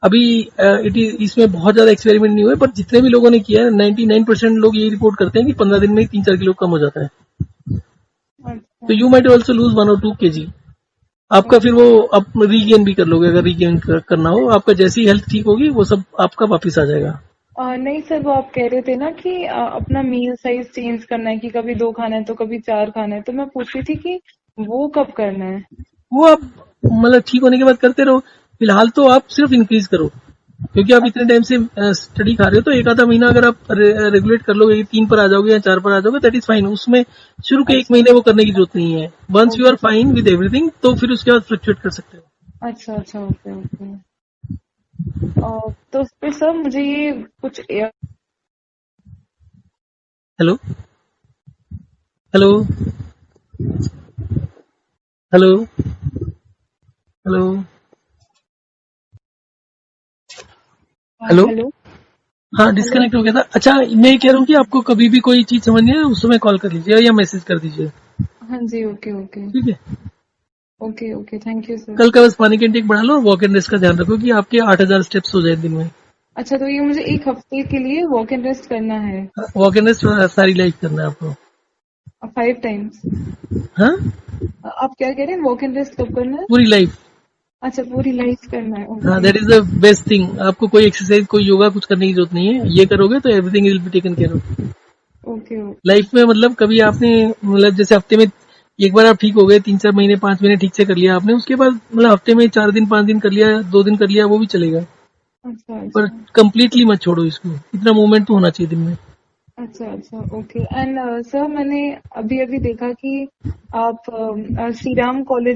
अभी इट इज, इसमें बहुत ज्यादा एक्सपेरिमेंट नहीं हुए, पर जितने भी लोगों ने किया है 99% लोग यही रिपोर्ट करते हैं कि 15 दिन में ही 3-4 किलो कम हो जाता है। अच्छा। तो यू माइट ऑल्सो लूज 1 और 2 kg। आपका फिर वो ओके। आप रीगेन भी कर लोगे, अगर रीगेन करना हो आपका, जैसी हेल्थ ठीक होगी वो सब आपका वापिस आ जाएगा। नहीं सर, वो आप कह रहे थे ना कि अपना मील साइज चेंज करना है, कि कभी 2 खाना है तो कभी 4 खाना है, तो मैं पूछ रही थी कि वो कब करना है? वो आप मतलब ठीक होने के बाद करते रहो। फिलहाल तो आप सिर्फ इंक्रीज करो, क्योंकि आप इतने अच्छा टाइम से स्टडी खा रहे हो, तो एक आधा महीना अगर आप रेगुलेट कर लोगे, 3 पर आ जाओगे या 4 पर आ जाओगे, दैट इज फाइन। उसमें शुरू के 1 महीने वो करने की जरूरत नहीं है। Once you are okay. Fine with everything तो फिर उसके बाद फ्लक्चुएट कर सकते हो। अच्छा अच्छा, ओके ओके। तो फिर सर मुझे ये कुछ hello. Hello hello hello hello. Hello. हाँ, हेलो। डिस्कनेक्ट हो गया था। अच्छा, मैं कह रहा हूँ कि आपको कभी भी कोई चीज समझ नहीं आए उस समय कॉल कर लीजिए या मैसेज कर दीजिए। हाँ जी, ओके ओके। ठीक है। Okay okay, thank you sir. कल का बस पानी की इंटेक बढ़ा लो और वॉक एंड रेस्ट का ध्यान रखो कि आपके 8,000 स्टेप्स हो जाए दिन में। अच्छा, तो ये मुझे एक हफ्ते के लिए वॉक एंड रेस्ट करना है वॉक एंड रेस्ट सारी लाइफ करना है आपको। 5 टाइम्स। हाँ, आप क्या कह रहे हैं, वॉक एंड रेस्ट कब करना है? पूरी लाइफ। अच्छा, पूरी लाइफ करना है, हाँ, okay that is the best thing. आपको कोई एक्सरसाइज कोई योगा कुछ करने की जरूरत नहीं है। ये करोगे तो everything will be taken care of. Okay okay. Life में मतलब कभी आपने मतलब जैसे हफ्ते में एक बार आप ठीक हो गए, 3-4 महीने 5 महीने ठीक से कर लिया आपने, उसके बाद मतलब हफ्ते में 4 दिन 5 दिन कर लिया, 2 दिन कर लिया, वो भी चलेगा। अच्छा पर अच्छा। कंप्लीटली मत छोड़ो इसको। इतना मूवमेंट तो होना चाहिए दिन में। अच्छा अच्छा, ओके। एंड सर, मैंने अभी अभी देखा कि आप श्री राम कॉलेज